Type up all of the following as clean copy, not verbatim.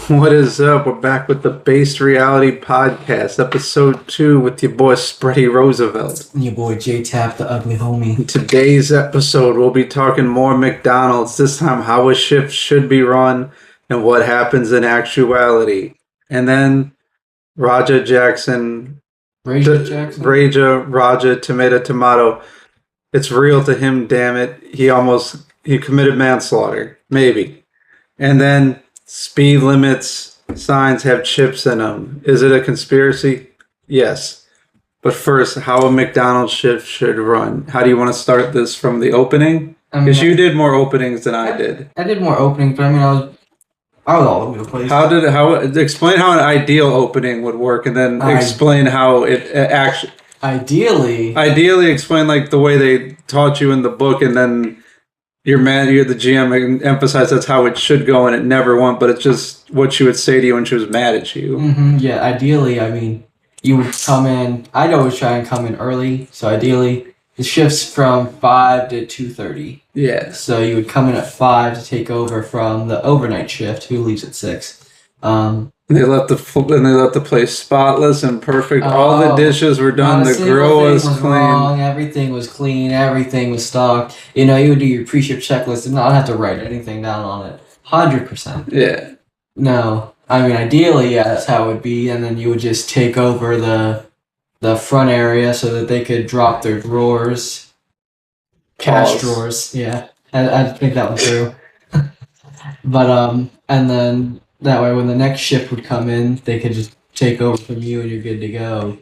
What is up? We're back with the Based Reality Podcast, episode 2 with your boy Spready Roosevelt. And your boy Tapp, the ugly homie. In today's episode, we'll be talking more McDonald's, this time how a shift should be run and what happens in actuality. And then Raja Jackson, Raja, tomato. It's real to him, damn it. He committed manslaughter. Maybe. And then speed limits signs have chips in them. Is it a conspiracy? Yes. But first, how a McDonald's shift should run. How do you want to start this from the opening? Because you did more openings than I did. I did more openings, but I was all over the place. Explain how an ideal opening would work, and then explain how it actually. Ideally, explain like the way they taught you in the book, and then you're the GM, and emphasize that's how it should go, and it never went, but it's just what she would say to you when she was mad at you. Mm-hmm. Yeah, ideally, you would come in. I'd always try and come in early, so ideally, the shift's from 5 to 2:30. Yeah. So you would come in at 5 to take over from the overnight shift, who leaves at 6. They left the place spotless and perfect. All the dishes were done. The grill was clean. Wrong. Everything was clean. Everything was stocked. You would do your pre-shift checklist and not have to write anything down on it. 100%. Yeah. No, ideally, yeah, that's how it would be, and then you would just take over the front area so that they could drop their drawers, cash drawers. Yeah, I think that was true. But and then. That way, when the next shift would come in, they could just take over from you and you're good to go.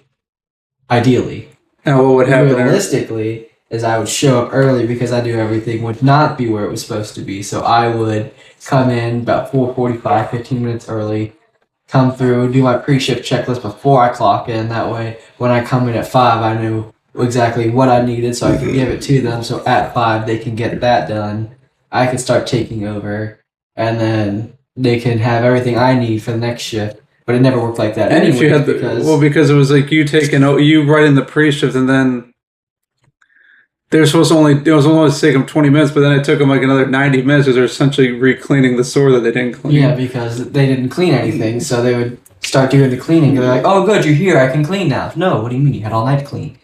Ideally. And what would happen? Realistically, is I would show up early because I knew everything would not be where it was supposed to be. So I would come in about 4:45, 15 minutes early, come through, do my pre-shift checklist before I clock in. That way, when I come in at 5, I knew exactly what I needed so I could give it to them. So at 5, they can get that done. I could start taking over. And then they can have everything I need for the next shift, but it never worked like that. And if you had because it was like you right in the pre-shift, and then it was only to take them 20 minutes, but then it took them like another 90 minutes because they're essentially re-cleaning the store that they didn't clean. Yeah, because they didn't clean anything, so they would start doing the cleaning. They're like, "Oh, good, you're here. I can clean now." No, what do you mean? You had all night to clean.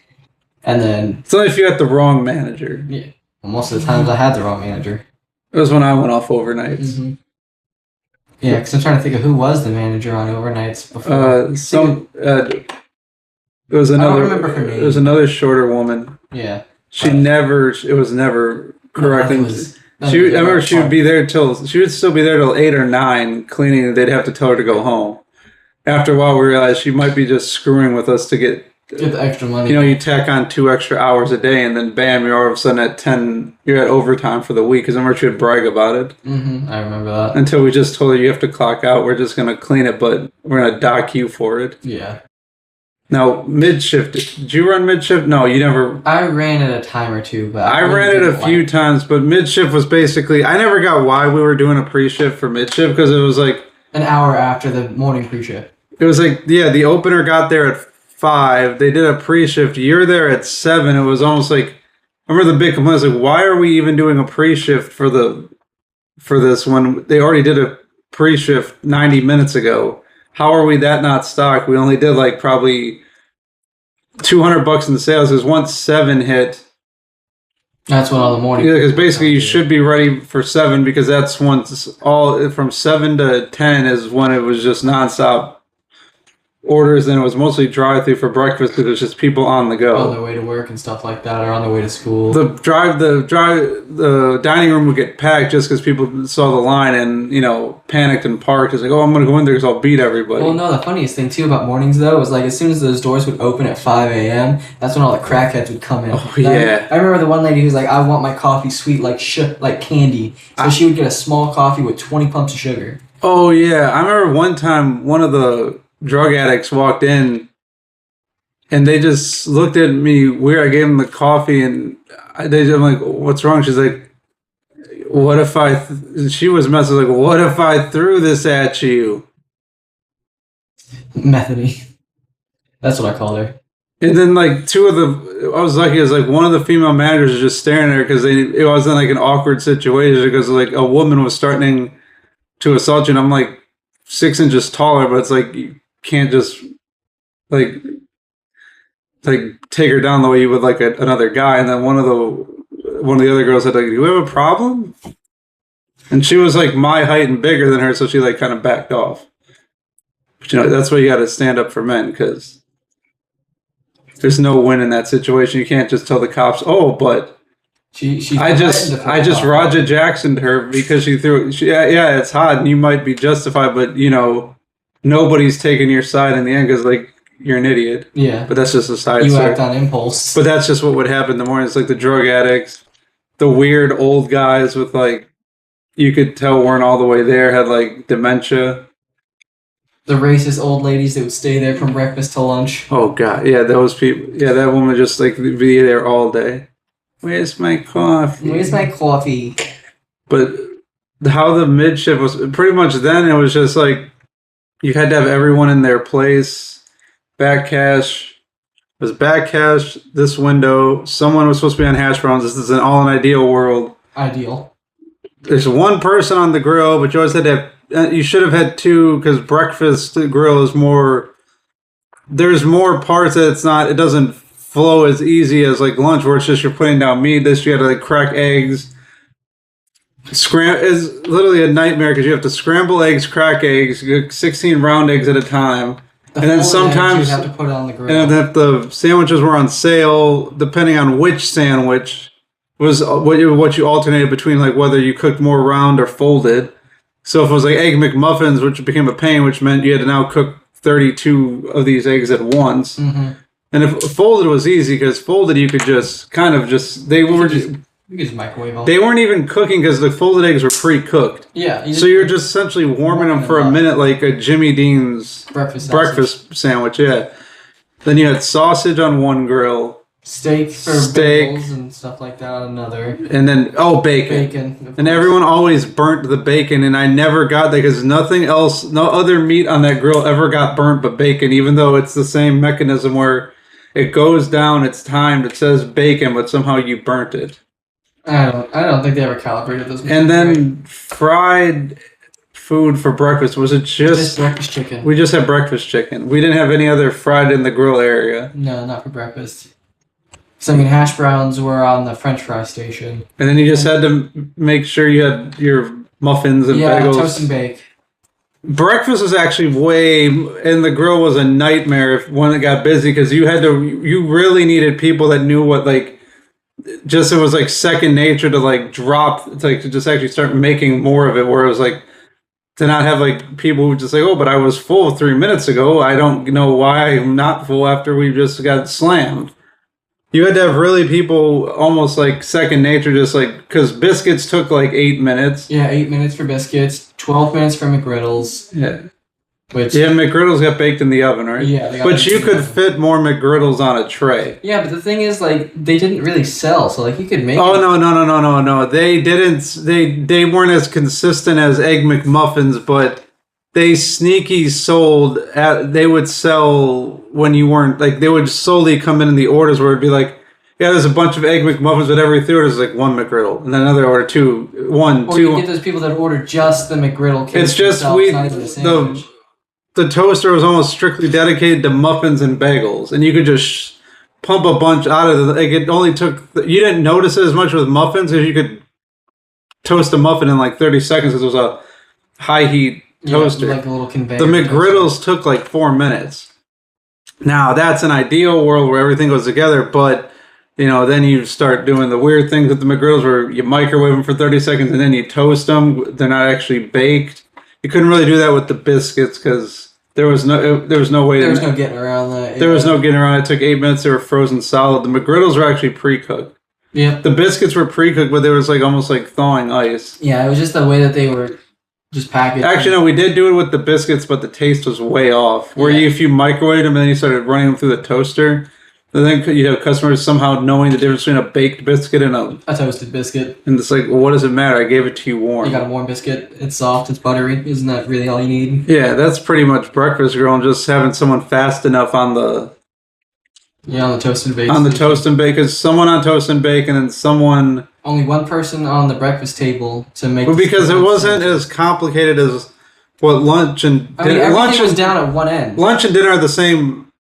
And then it's only if you had the wrong manager. Yeah, well, most of the times I had the wrong manager. It was when I went off overnights. Mm-hmm. Yeah, because I'm trying to think of who was the manager on overnights before. It was another. I don't remember her name. It was another shorter woman. Yeah. It was never correct. I remember she would be there she would still be there till 8 or 9 cleaning, and they'd have to tell her to go home. After a while, we realized she might be just screwing with us to get the extra money. You tack on 2 extra hours a day, and then bam, you're all of a sudden at 10. You're at overtime for the week. Because I remember she would brag about it. Mm-hmm. I remember that. Until we just told her you have to clock out. We're just gonna clean it, but we're gonna dock you for it. Yeah. Now mid shift. Did you run mid shift? No, you never. I ran it a time or two, but I ran it a few times. But mid shift was basically. I never got why we were doing a pre shift for mid shift because it was like an hour after the morning pre shift. It was like the opener got there at 5. They did a pre-shift. You're there at 7. It was almost like I remember the big complaint was like, why are we even doing a pre-shift for this when they already did a pre-shift 90 minutes ago? How are we that not stocked? We only did like probably $200 in the sales because once 7 hit. That's when all the morning. Yeah, because basically you should be ready for 7 because that's once all from 7 to 10 is when it was just nonstop orders, and it was mostly drive-through for breakfast because there's just people on the go on their way to work and stuff like that, or on their way to school. The dining room would get packed just because people saw the line and panicked and parked. It's like, oh, I'm gonna go in there because I'll beat everybody. Well, no, the funniest thing too about mornings though was like as soon as those doors would open at 5 a.m., that's when all the crackheads would come in. Oh yeah. I remember the one lady who was like, I want my coffee sweet like candy, so she would get a small coffee with 20 pumps of sugar. Oh yeah, I remember one time one of the drug addicts walked in and they just looked at me weird. I gave them the coffee and I'm like, what's wrong? She's like, what if she was messing like, what if I threw this at you? Methody. That's what I called her. And then like I was lucky as like one of the female managers was just staring at her because it wasn't like an awkward situation because like a woman was starting to assault you and I'm like, 6 inches taller, but it's like you can't just like take her down the way you would like another guy. And then one of the other girls said, like, do you have a problem? And she was like my height and bigger than her, so she like kind of backed off. But that's why you got to stand up for men, because there's no win in that situation. You can't just tell the cops, "Oh, but I just Roger Jacksoned her because she threw it." Yeah, it's hot, and you might be justified, but nobody's taking your side in the end because like you're an idiot. Yeah, but that's just a side. You act on impulse. But that's just what would happen in the morning. It's like the drug addicts, the weird old guys with like you could tell weren't all the way there, had like dementia. The racist old ladies that would stay there from breakfast till lunch. Oh God, yeah, those people. Yeah, that woman just like be there all day. Where's my coffee? Where's my coffee? But how the mid shift was pretty much then, it was just like you had to have everyone in their place. Back cash was back cash. This window, someone was supposed to be on hash browns. This is an ideal world. Ideal. There's one person on the grill, but you always had to have. You should have had two because breakfast grill is more. There's more parts that it doesn't flow as easy as like lunch, where it's just you're putting down meat. This you got to like crack eggs. Is literally a nightmare because you have to scramble eggs, crack eggs, 16 round eggs at a time, and then sometimes you have to put it on the grill. And if the sandwiches were on sale, depending on which sandwich was what you alternated between, like whether you cooked more round or folded. So if it was like egg McMuffins, which became a pain, which meant you had to now cook 32 of these eggs at once. Mm-hmm. And if folded was easy, because folded you could just kind of just you could just microwave them. They weren't even cooking because the folded eggs were pre-cooked. Yeah. So you're just essentially warming them for a minute, like a Jimmy Dean's breakfast sandwich. Yeah. Then you had sausage on one grill. Steak for bagels and stuff like that on another. And then, bacon. And everyone always burnt the bacon, and I never got that because nothing else, no other meat on that grill ever got burnt but bacon, even though it's the same mechanism where it goes down, it's timed, it says bacon, but somehow you burnt it. I don't think they ever calibrated those. And then fried food for breakfast, was it just breakfast chicken? We just had breakfast chicken. We didn't have any other fried in the grill area. No, not for breakfast. So, I mean, hash browns were on the French fry station. And then you just had to make sure you had your muffins and bagels. Yeah, toast and bake. Breakfast was actually and the grill was a nightmare when it got busy because you really needed people that knew what, like, just it was like second nature to, like, to just actually start making more of it, where it was like, to not have, like, people who just say, oh, but I was full 3 minutes ago. I don't know why I'm not full after we just got slammed. You had to have really people almost like second nature, just like, because biscuits took like 8 minutes. Yeah, 8 minutes for biscuits, 12 minutes for McGriddles. Yeah. McGriddles got baked in the oven, right? Yeah. But you could fit more McGriddles on a tray. Yeah, but the thing is, like, they didn't really sell, so like you could make. Oh, no. They didn't. They weren't as consistent as Egg McMuffins, but they sneaky sold. They would sell when you weren't, like, they would slowly come in the orders where it'd be like, yeah, there's a bunch of Egg McMuffins, but every 3 orders is like one McGriddle, and then another order two. Or you get those people that order just the McGriddle. It's just the toaster was almost strictly dedicated to muffins and bagels, and you could just pump a bunch out of it. Like, it only took. You didn't notice it as much with muffins because you could toast a muffin in like 30 seconds because it was a high heat toaster. Like a little conveyor. The McGriddles took like 4 minutes. Now that's an ideal world where everything goes together, but then you start doing the weird things with the McGriddles where you microwave them for 30 seconds and then you toast them. They're not actually baked. You couldn't really do that with the biscuits because there was no way. There was no getting around that. There was no getting around. It took 8 minutes. They were frozen solid. The McGriddles were actually pre-cooked. Yeah. The biscuits were pre-cooked, but there was like almost like thawing ice. Yeah, it was just the way that they were. Just package. Actually, no, we did do it with the biscuits, but the taste was way off. Where if you microwaved them and then you started running them through the toaster, then you have customers somehow knowing the difference between a baked biscuit and a toasted biscuit. And it's like, well, what does it matter? I gave it to you warm. You got a warm biscuit. It's soft. It's buttery. Isn't that really all you need? Yeah, that's pretty much breakfast grill, and just having someone fast enough on the. Yeah, on the toast and bake. On the toast and bake, because someone on toast and bake, and then someone. Only one person on the breakfast table to make. Well, because it wasn't as complicated as what lunch and I mean, everything was down at one end. Lunch and dinner are the same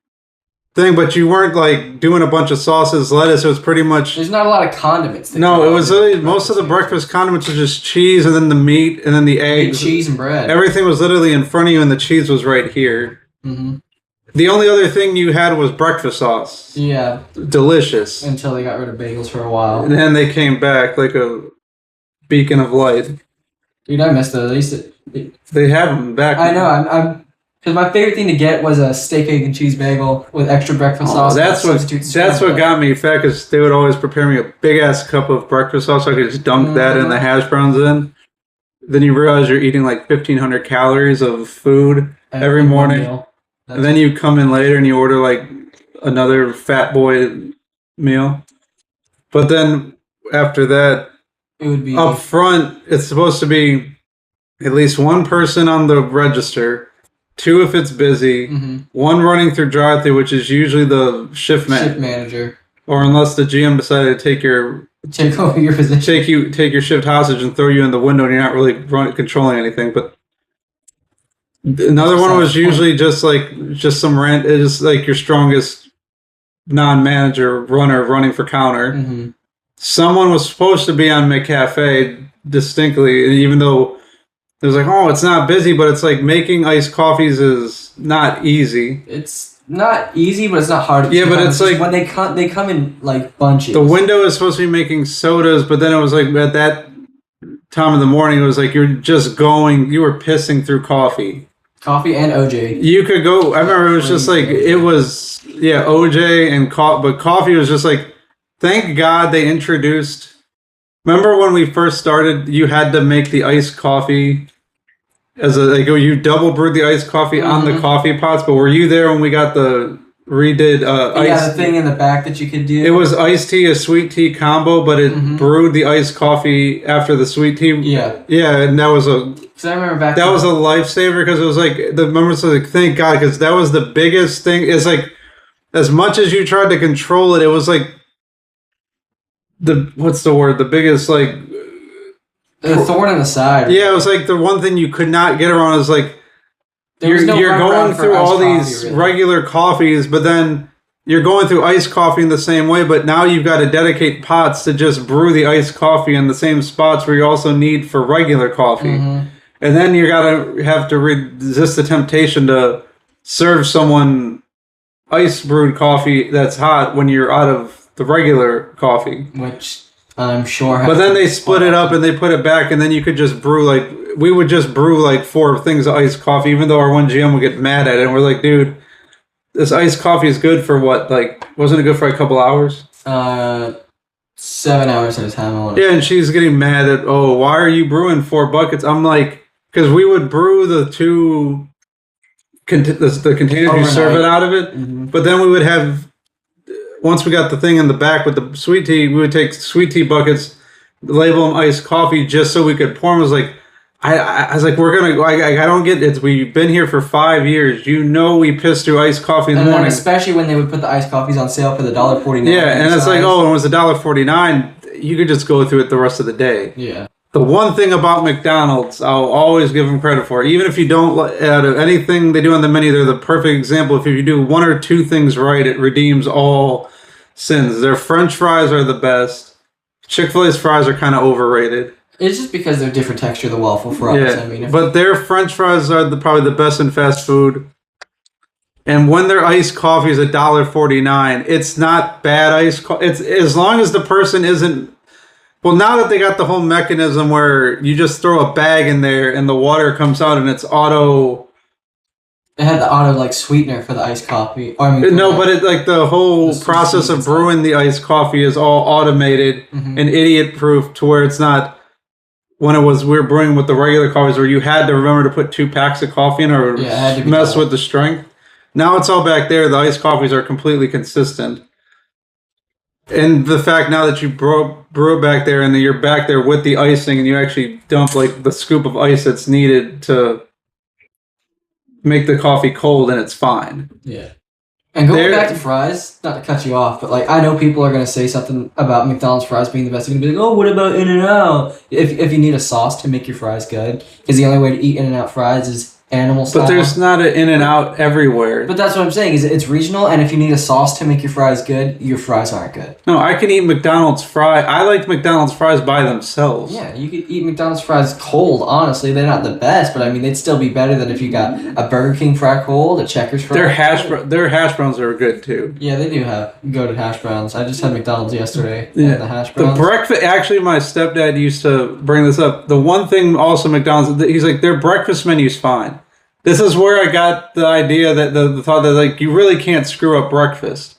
thing, but you weren't like doing a bunch of sauces, lettuce. It was pretty much. There's not a lot of condiments. No, it was literally most of the breakfast condiments were just cheese and then the meat and then the eggs. Cheese and bread. Everything was literally in front of you, and the cheese was right here. Mm-hmm. The only other thing you had was breakfast sauce. Yeah. Delicious. Until they got rid of bagels for a while. And then they came back like a beacon of light. Dude, I missed those. They have them back. I know. I'm because my favorite thing to get was a steak, egg, and cheese bagel with extra breakfast sauce. That's what got me fat, because they would always prepare me a big ass cup of breakfast sauce, so I could just dunk that in the hash browns in. Then you realize you're eating like 1,500 calories of food every morning. And then you come in later and you order like another fat boy meal. But then after that, it would be up front, it's supposed to be at least one person on the register, 2 if it's busy, 1 running through drive-thru, which is usually the shift manager. Or unless the GM decided to take over your position. Take your shift hostage and throw you in the window, and you're not really controlling anything. But another one was usually just some rant. It's like your strongest non-manager runner running for counter. Mm-hmm. Someone was supposed to be on McCafe distinctly, and even though it was like, oh, it's not busy, but it's like making iced coffees is not easy. It's not easy, but it's not hard. Yeah, but it's like when they come in like bunches. The window is supposed to be making sodas, but then it was like at that time of the morning, it was like you were pissing through coffee. Coffee and OJ. You could go. I remember it was just like it was OJ and coffee, but coffee was just like. Thank God they introduced. Remember when we first started, you had to make the iced coffee you double brewed the iced coffee on the coffee pots. But were you there when we got the redid ice? Yeah, the thing in the back that you could do. It was iced tea, a sweet tea combo, but it brewed the iced coffee after the sweet tea. Yeah, and that was a. Because I remember back. That was a lifesaver, because it was like the members were like, thank God, because that was the biggest thing. It's like as much as you tried to control it, it was like. What's the word? The biggest the thorn in the side. Yeah, it was like the one thing you could not get around is like you're going through all these regular coffees, but then you're going through iced coffee in the same way, but now you've got to dedicate pots to just brew the iced coffee in the same spots where you also need for regular coffee. And then you have to resist the temptation to serve someone ice brewed coffee that's hot when you're out of the regular coffee, which I'm sure. But then they split it up and they put it back, and then you could just brew we would just brew 4 things of iced coffee, even though our one GM would get mad at it. And we're like, dude, this iced coffee is good for what? Wasn't it good for a couple hours? 7 hours at a time. Yeah, and she's getting mad at, why are you brewing 4 buckets? I'm like, because we would brew the 2 the containers you serve it out of it, but then we would have. Once we got the thing in the back with the sweet tea, we would take sweet tea buckets, label them iced coffee just so we could pour them. I was like, I was like, I don't get it. We've been here for 5 years. We pissed through iced coffee in the morning. Especially when they would put the iced coffees on sale for the $1.49. Yeah, and it's like, it was $1.49. You could just go through it the rest of the day. Yeah. The one thing about McDonald's, I'll always give them credit for, even if you don't, out of anything they do on the menu, they're the perfect example. If you do 1 or 2 things right, it redeems all sins. Their French fries are the best. Chick-fil-A's fries are kind of overrated. It's just because they're different texture, the waffle fries. Yeah, but their French fries are probably the best in fast food. And when their iced coffee is $1.49, it's not bad iced coffee. It's as long as the person isn't. Well, now that they got the whole mechanism where you just throw a bag in there and the water comes out and it's auto. It had the auto sweetener for the iced coffee. But the whole process of brewing the iced coffee is all automated and idiot proof, to where it's not when we were brewing with the regular coffees where you had to remember to put 2 packs of coffee in or mess with the strength. Now it's all back there. The iced coffees are completely consistent. And the fact now that you brew it back there and then you're back there with the icing and you actually dump the scoop of ice that's needed to make the coffee cold, and it's fine. Yeah. And going back to fries, not to cut you off, but like I know people are gonna say something about McDonald's fries being the best. They're gonna be like, "Oh, what about In-N-Out?" If you need a sauce to make your fries good, because the only way to eat In-N-Out fries is animal style. But there's not an In-N-Out everywhere. But that's what I'm saying. Is it's regional, and if you need a sauce to make your fries good, your fries aren't good. No, I can eat McDonald's fries. I like McDonald's fries by themselves. Yeah, you could eat McDonald's fries cold. Honestly, they're not the best, but I mean, they'd still be better than if you got a Burger King fry cold, a Checkers fry. Their hash browns are good too. Yeah, they do have goated hash browns. I just had McDonald's yesterday. Yeah, and the hash browns. The breakfast. Actually, my stepdad used to bring this up. The one thing also McDonald's, he's like, their breakfast menu's fine. This is where I got the idea that the thought that like you really can't screw up breakfast,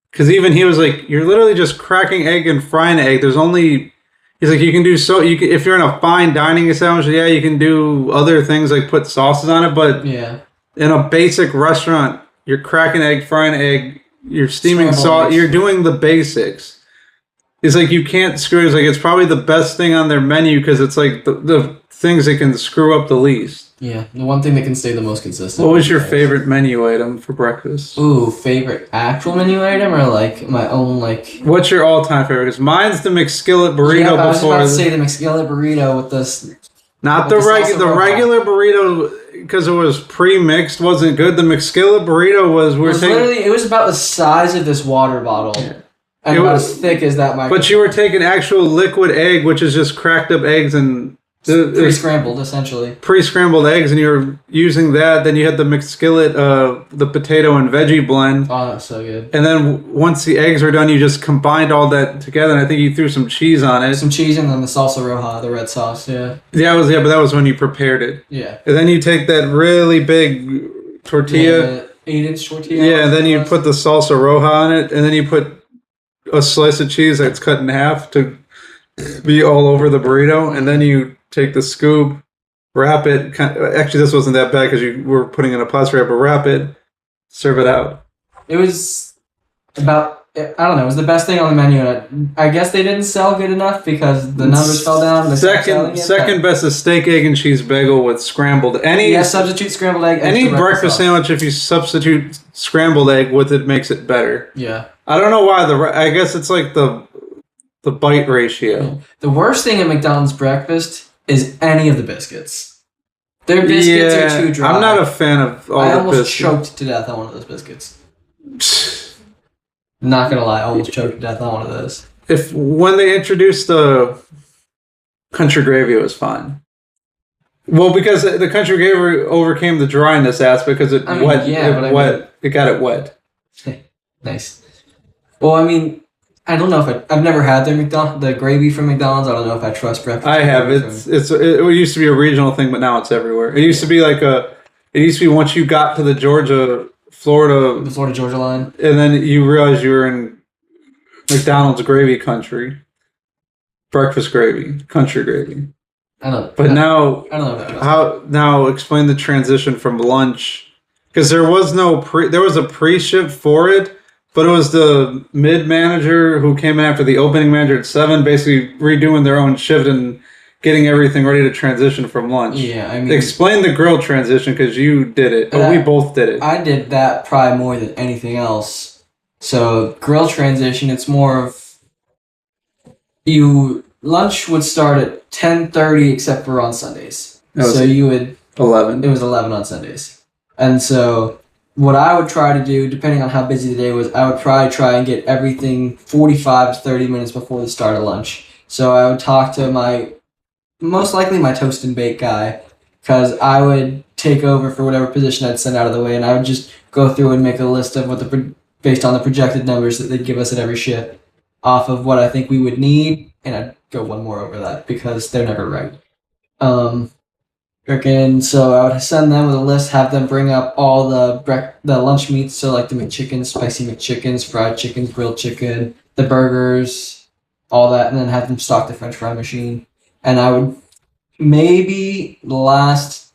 because even he was like, you're literally just cracking egg and frying egg. There's only, he's like, you can do if you're in a fine dining establishment, yeah, you can do other things like put sauces on it, but yeah, in a basic restaurant, you're cracking egg, frying egg, you're steaming salt, you're doing the basics. It's like you can't screw. It's like it's probably the best thing on their menu because it's like the things that can screw up the least. Yeah, the one thing that can stay the most consistent. What was your favorite menu item for breakfast? Ooh, favorite actual menu item or like my own like... What's your all-time favorite? Because mine's the McSkillet burrito. Yeah, I was about to say the McSkillet burrito with this... Not the regular burrito, because it was pre-mixed, wasn't good. The McSkillet burrito was... It was about the size of this water bottle. Yeah. And it was as thick as that microphone. But you were taking actual liquid egg, which is just cracked up eggs and... Pre-scrambled, essentially. Pre-scrambled eggs, and you were using that. Then you had the McSkillet, the potato and veggie blend. Oh, that's so good. And then once the eggs were done, you just combined all that together, and I think you threw some cheese on it. Some cheese and then the salsa roja, the red sauce, yeah. But that was when you prepared it. Yeah. And then you take that really big tortilla. Yeah, 8-inch tortilla. Yeah, and then you put the salsa roja on it, and then you put a slice of cheese that's cut in half to be all over the burrito, and then you take the scoop, wrap it. Actually, this wasn't that bad because you were putting in a plastic wrap, but wrap it, serve it out. It was about, I don't know, it was the best thing on the menu. And I guess they didn't sell good enough because the numbers fell down. Second best is steak, egg, and cheese bagel with scrambled. Substitute scrambled egg. Any breakfast sandwich, if you substitute scrambled egg with it, makes it better. Yeah. I don't know why. I guess it's like the bite ratio. Yeah. The worst thing at McDonald's breakfast is any of the biscuits. Their biscuits are too dry. I'm not a fan of all the biscuits. I almost choked to death on one of those biscuits. Not gonna lie, I almost choked to death on one of those. When they introduced the country gravy, it was fine. Well, because the country gravy overcame the dryness aspect because it got it wet. Nice. Well, I mean, I don't know if I've never had the gravy from McDonald's. I don't know if I trust breakfast. I have. It used to be a regional thing, but now it's everywhere. It used to be once you got to the Florida-Georgia line, and then you realized you were in McDonald's gravy country, breakfast gravy, country gravy. I don't. But now, I don't know now explain the transition from lunch, because there was a pre-shift for it. But it was the mid-manager who came in after the opening manager at 7, basically redoing their own shift and getting everything ready to transition from lunch. Yeah, I mean... Explain the grill transition, because you did it. But we both did it. I did that probably more than anything else. So, grill transition, it's more of... Lunch would start at 10:30 except for on Sundays. So you would... 11. It was 11 on Sundays. And so... What I would try to do, depending on how busy the day was, I would probably try and get everything 45 to 30 minutes before the start of lunch. So I would talk to most likely my toast and bake guy, because I would take over for whatever position I'd send out of the way, and I would just go through and make a list of based on the projected numbers that they'd give us at every shift, off of what I think we would need, and I'd go one more over that, because they're never right. So I would send them with a list, have them bring up all the lunch meats, so like the McChickens, spicy McChickens, fried chickens, grilled chicken, the burgers, all that, and then have them stock the French fry machine. And I would maybe the last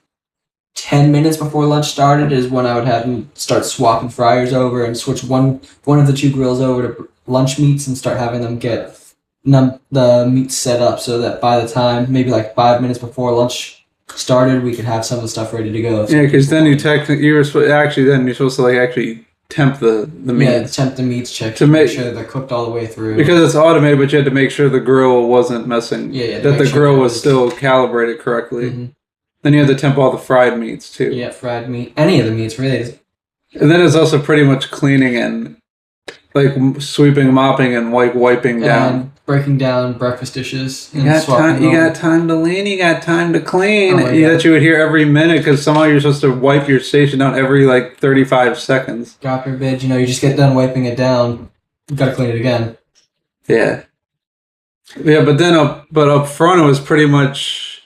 10 minutes before lunch started is when I would have them start swapping fryers over and switch one of the two grills over to lunch meats and start having them get the meats set up so that by the time, maybe like 5 minutes before lunch started, we could have some of the stuff ready to go. Yeah, because then you're supposed to like actually temp the meat. Yeah, temp the meats, check To to make make- sure they're cooked all the way through. Because it's automated, but you had to make sure the grill wasn't messing. Yeah, to that make the sure grill it was still calibrated correctly. Mhm. Then you had to temp all the fried meats too. Yeah, fried meat. Any of the meats, really. And then it's also pretty much cleaning and like sweeping, mopping, and wiping down. And breaking down breakfast dishes. You And got swapping time. You them. got time to lean. You got time to clean. Oh my God. That you would hear every minute because somehow you're supposed to wipe your station down every like 35 seconds. Drop your bid. You just get done wiping it down. You gotta clean it again. Yeah. Yeah, but then up front it was pretty much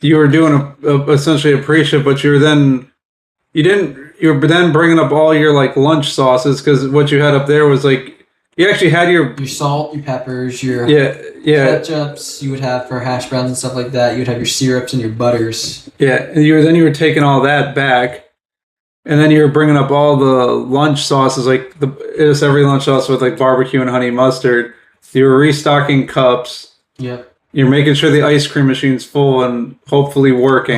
you were doing essentially a pre-shift, but you were then bringing up all your like lunch sauces because what you had up there was like you actually had your salt, your peppers, your ketchups you would have for hash browns and stuff like that. You would have your syrups and your butters. Yeah, and you were taking all that back, and then you were bringing up all the lunch sauces like just every lunch sauce with like barbecue and honey mustard. You were restocking cups. Yep. You're making sure the ice cream machine's full and hopefully working.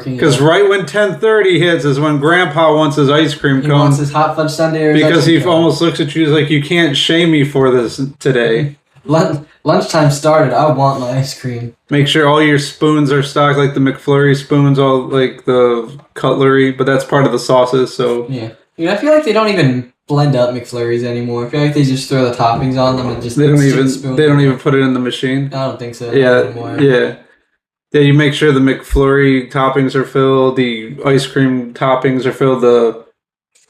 Because right when 10:30 hits is when Grandpa wants his ice cream cone. He wants his hot fudge sundae. Because he almost looks at you like, you can't shame me for this today. Lunchtime started. I want my ice cream. Make sure all your spoons are stocked, like the McFlurry spoons, all like the cutlery. But that's part of the sauces, so... Yeah. I feel like they don't even blend up McFlurries anymore. I feel like they just throw the toppings on them and just they don't even put it in the machine. I don't think so. Yeah, yeah. You make sure the McFlurry toppings are filled, the ice cream toppings are filled,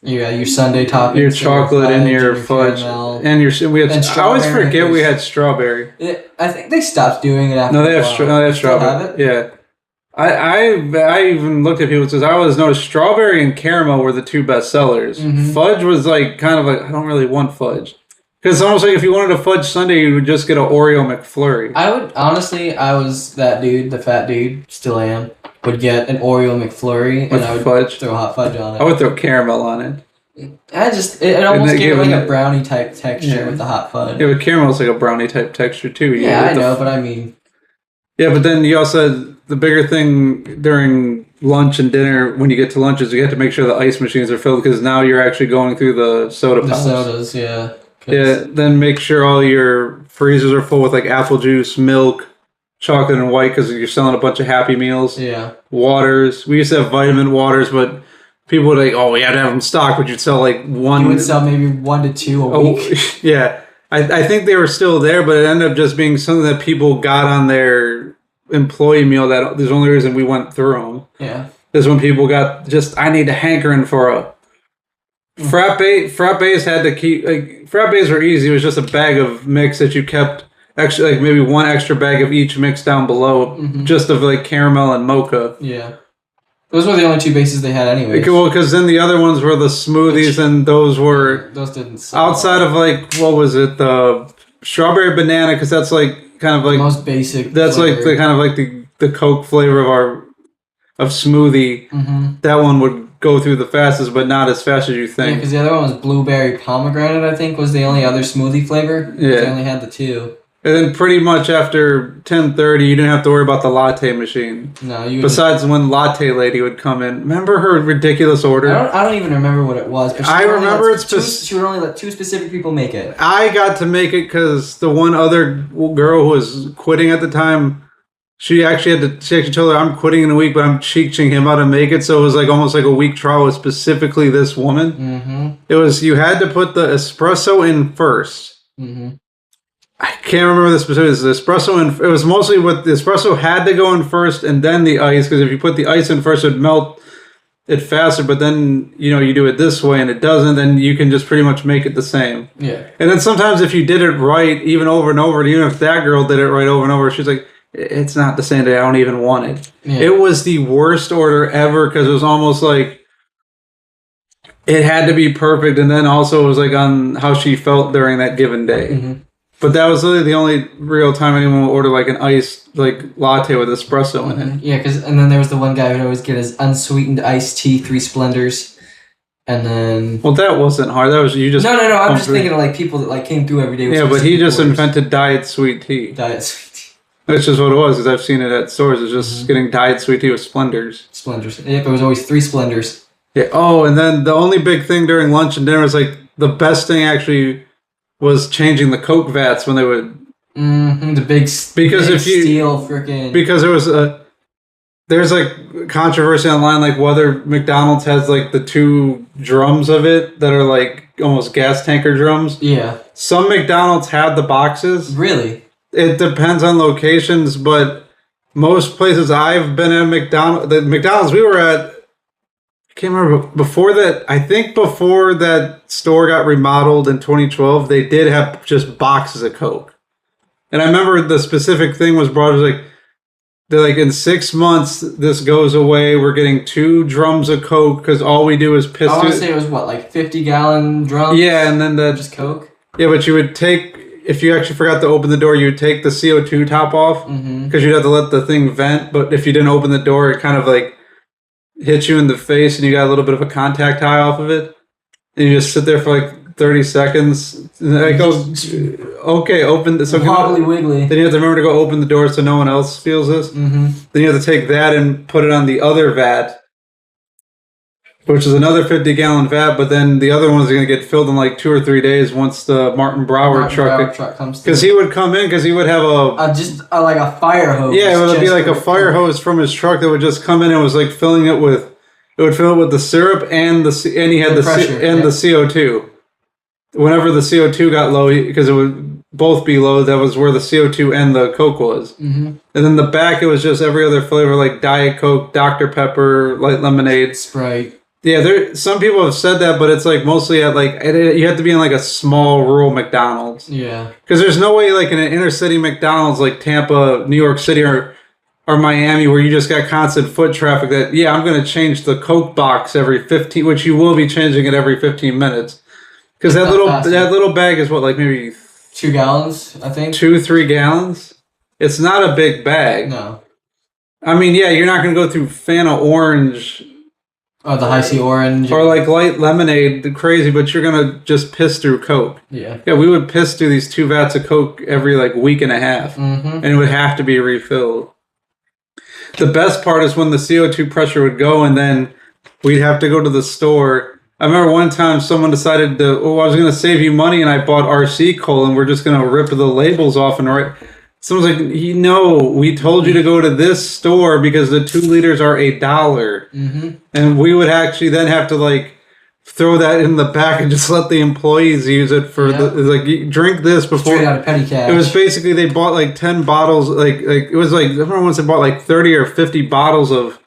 your sundae toppings, your chocolate and your fudge, and your I always forget we had strawberry. I think they stopped doing it after. No, they have strawberry. Yeah. I even looked at people and says I always noticed strawberry and caramel were the two best sellers. Mm-hmm. Fudge was like kind of like I don't really want fudge because it's almost like if you wanted a fudge sundae you would just get an Oreo McFlurry. I was that dude, the fat dude, still am. Would get an Oreo McFlurry and I would throw hot fudge on it. I would throw caramel on it. It almost gave it like a brownie type texture with the hot fudge. Yeah, but caramel's like a brownie type texture too. Yeah, I know, but I mean. Yeah, but then you also had the bigger thing during lunch and dinner when you get to lunch is you have to make sure the ice machines are filled because now you're actually going through the soda pops. The sodas, yeah. Yeah, then make sure all your freezers are full with like apple juice, milk, chocolate and white because you're selling a bunch of Happy Meals. Yeah. Waters. We used to have vitamin waters, but people would like, oh, we had to have them stocked, but you'd sell like one. You would sell maybe 1 to 2 a week. Yeah. I think they were still there, but it ended up just being something that people got on their employee meal. That there's the only reason we went through them. Yeah. Is when people got just, I need a hankering for a frappe. Frappes had to keep, like, frappes were easy. It was just a bag of mix that you kept, actually, like maybe one extra bag of each mix down below, just of like caramel and mocha. Yeah. Those were the only 2 bases they had anyway. Well, because then the other ones were the smoothies, and those didn't sell. Outside of like, what was it, the strawberry banana, because that's like kind of like most basic. That's flavor. Like the kind of like the Coke flavor of smoothie. Mm-hmm. That one would go through the fastest, but not as fast as you think. Yeah, because the other one was blueberry pomegranate. I think was the only other smoothie flavor. Yeah, they only had the 2. And then pretty much after 10:30, you didn't have to worry about the latte machine. No, besides when latte lady would come in. Remember her ridiculous order? I don't even remember what it was. But I remember she would only let 2 specific people make it. I got to make it because the one other girl who was quitting at the time, she actually told her, I'm quitting in a week, but I'm teaching him how to make it. So it was like almost like a week trial with specifically this woman. Mm-hmm. It was, you had to put the espresso in first. Mm-hmm. I can't remember the specifics. The espresso in, it was mostly what the espresso had to go in first and then the ice, because if you put the ice in first, it would melt it faster. But then, you do it this way and it doesn't, then you can just pretty much make it the same. Yeah. And then sometimes if you did it right, even over and over, even if that girl did it right over and over, she's like, it's not the same day. I don't even want it. Yeah. It was the worst order ever because it was almost like it had to be perfect. And then also it was like on how she felt during that given day. Mm-hmm. But that was really the only real time anyone would order like an iced like latte with espresso in it. Yeah, and then there was the one guy who would always get his unsweetened iced tea, 3 Splendors, and then. Well, that wasn't hard. That was you just. No. I'm just thinking of like people that like came through every day. Yeah, but he just invented diet sweet tea. Diet sweet tea. That's just what it was, because I've seen it at stores. It's just getting diet sweet tea with Splendors. Splendors. Yep, it was always 3 Splendors. Yeah. Oh, and then the only big thing during lunch and dinner was like the best thing actually was changing the Coke vats when they would. The big steel freaking. Because there's like controversy online, like whether McDonald's has like the two drums of it that are like almost gas tanker drums. Yeah. Some McDonald's have the boxes. Really? It depends on locations, but most places I've been at the McDonald's we were at, I can't remember before that. I think before that store got remodeled in 2012, they did have just boxes of Coke. And I remember the specific thing was brought. It was like, they're like, in 6 months, this goes away. We're getting 2 drums of Coke because all we do is piss. I want to say it was what, like 50-gallon drums? Yeah, and then just Coke? Yeah, but you would take, if you actually forgot to open the door, you would take the CO2 top off because you'd have to let the thing vent. But if you didn't open the door, it kind of like hit you in the face and you got a little bit of a contact high off of it. And you just sit there for like 30 seconds. And I go, okay, open this. So wobbly wiggly. Then you have to remember to go open the door so no one else feels this. Then you have to take that and put it on the other vat, which is another 50-gallon vat. But then the other ones are going to get filled in like 2 or 3 days once the Martin Brower truck comes. Because he would come in because he would have like a fire hose. Yeah, it would be like a fire hose from his truck that would just come in and was like filling it with. It would fill it with the syrup and he had the CO2. Whenever the CO2 got low, because it would both be low, that was where the CO2 and the Coke was. And then the back, it was just every other flavor, like Diet Coke, Dr. Pepper, light lemonade, Sprite. Yeah, some people have said that, but it's like mostly at like you have to be in like a small rural McDonald's. Yeah, because there's no way like in an inner city McDonald's like Tampa, New York City, or Miami, where you just got constant foot traffic. That I'm going to change the Coke box every 15, which you will be changing it every 15 minutes. Because that little bag is what, like maybe 2 gallons, I think. 2-3 gallons. It's not a big bag. No. I mean, yeah, you're not going to go through Fanta orange. Oh, the Hi-C orange. Or like light lemonade, crazy, but you're going to just piss through Coke. Yeah. Yeah, we would piss through these 2 vats of Coke every like week and a half. And it would have to be refilled. The best part is when the CO2 pressure would go and then we'd have to go to the store. I remember one time someone decided I was going to save you money and I bought RC cola and we're just going to rip the labels off and write. Someone's like, no, we told you to go to this store because the 2 liters are $1. And we would actually then have to like throw that in the back and just let the employees use it for drink this before. Straight out of petty cash. It was basically they bought like 10 bottles. Like it was like I remember once they bought like 30 or 50 bottles of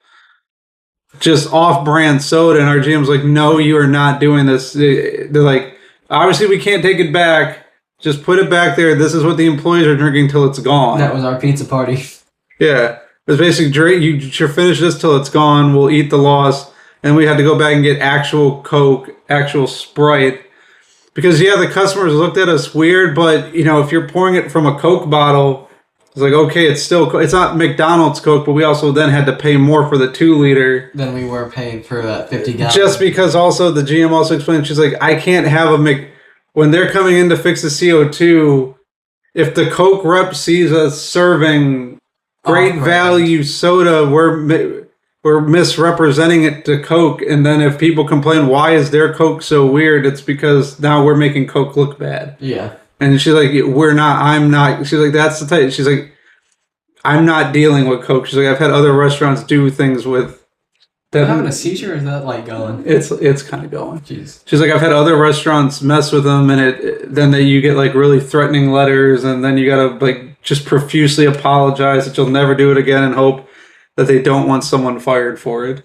just off-brand soda, and our GM's like, no, you are not doing this. They're like, obviously we can't take it back. Just put it back there. This is what the employees are drinking till it's gone. That was our pizza party. Yeah. It was basically, drink. You finish this till it's gone. We'll eat the loss. And we had to go back and get actual Coke, actual Sprite. Because, the customers looked at us weird, but, if you're pouring it from a Coke bottle, it's like, okay, it's not McDonald's Coke, but we also then had to pay more for the 2 liter. Than we were paying for that 50 gallon. Just because also the GM also explained, she's like, I can't have when they're coming in to fix the CO2, if the Coke rep sees us serving great value soda, we're misrepresenting it to Coke. And then if people complain, why is their Coke so weird? It's because now we're making Coke look bad. Yeah. And she's like, I'm not. She's like, that's the type. She's like, I'm not dealing with Coke. She's like, I've had other restaurants do things with. Am I having a seizure or is that like going? It's kind of going. Jeez. She's like, I've had other restaurants mess with them, and then you get like really threatening letters, and then you gotta like just profusely apologize that you'll never do it again, and hope that they don't want someone fired for it.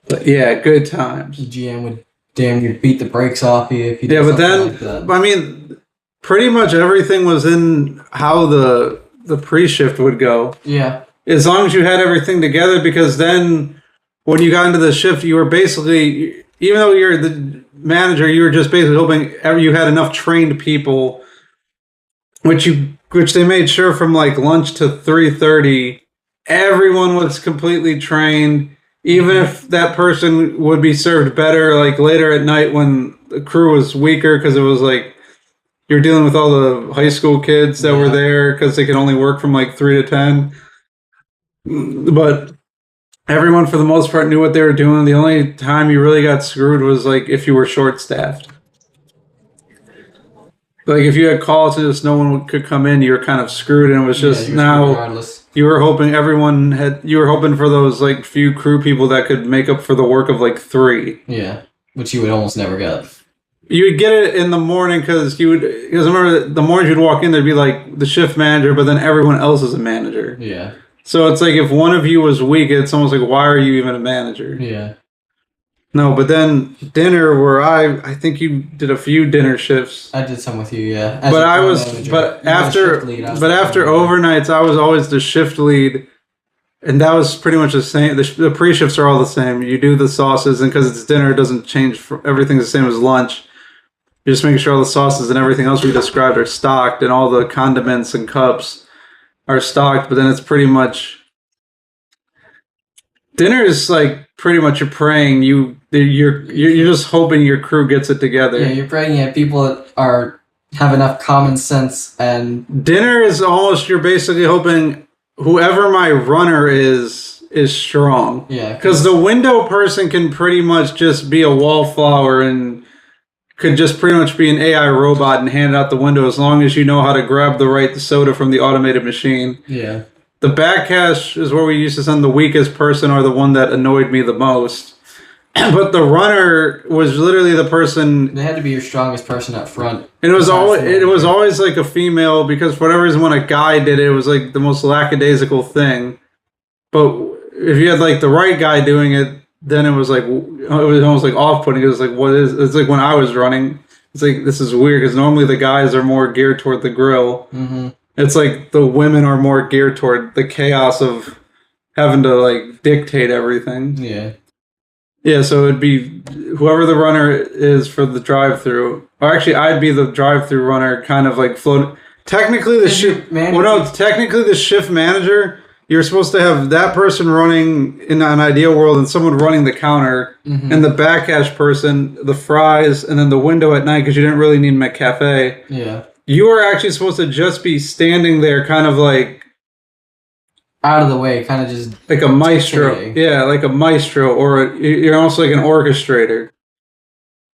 But yeah, good times. The GM would damn near beat the brakes off you if you did but something then like that. I mean, pretty much everything was in how the pre-shift would go. Yeah. As long as you had everything together, because then when you got into the shift, you were basically, even though you're the manager, you were just basically hoping you had enough trained people, which they made sure from like lunch to 3:30, everyone was completely trained. Even if that person would be served better like later at night when the crew was weaker, because it was like you're dealing with all the high school kids that were there because they could only work from like 3 to 10. But everyone for the most part knew what they were doing. The only time you really got screwed was like if you were short-staffed. Like if you had calls and just no one could come in, you were kind of screwed, and it was just now regardless. you were hoping you were hoping for those like few crew people that could make up for the work of like 3. Yeah, which you would almost never get. You would get it in the morning because I remember the mornings you'd walk in, there'd be like the shift manager, but then everyone else is a manager. Yeah. So it's like if one of you was weak, it's almost like, why are you even a manager? Yeah. No, but then dinner, where I think you did a few dinner shifts. I did some with you, yeah. After overnights, I was always the shift lead, and that was pretty much the same. The pre-shifts are all the same. You do the sauces, and because it's dinner, it doesn't change. Everything's the same as lunch. You're just making sure all the sauces and everything else we described are stocked, and all the condiments and cups are stocked. But then it's pretty much dinner is like pretty much you're praying. You're just hoping your crew gets it together. Yeah, you're praying that people that have enough common sense, and dinner is almost you're basically hoping whoever my runner is strong. Yeah, because the window person can pretty much just be a wallflower and could just pretty much be an AI robot and hand out the window as long as you know how to grab the right soda from the automated machine. Yeah. The back cash is where we used to send the weakest person or the one that annoyed me the most. But the runner was literally the person. They had to be your strongest person up front. And it was always like a female, because for whatever reason when a guy did it, it was like the most lackadaisical thing. But if you had like the right guy doing it, then it was almost like off-putting. It was like, it's like when I was running, it's like, this is weird because normally the guys are more geared toward the grill. Mm-hmm. It's like the women are more geared toward the chaos of having to like dictate everything. Yeah. Yeah, so it'd be whoever the runner is for the drive-through. Or actually, I'd be the drive-through runner, kind of like float. Technically, the shift manager. You're supposed to have that person running in an ideal world, and someone running the counter, and the back cash person, the fries, and then the window at night because you didn't really need McCafe. Yeah. You were actually supposed to just be standing there, kind of like out of the way, kind of just like a maestro. Yeah, like a maestro, or you're almost like an orchestrator.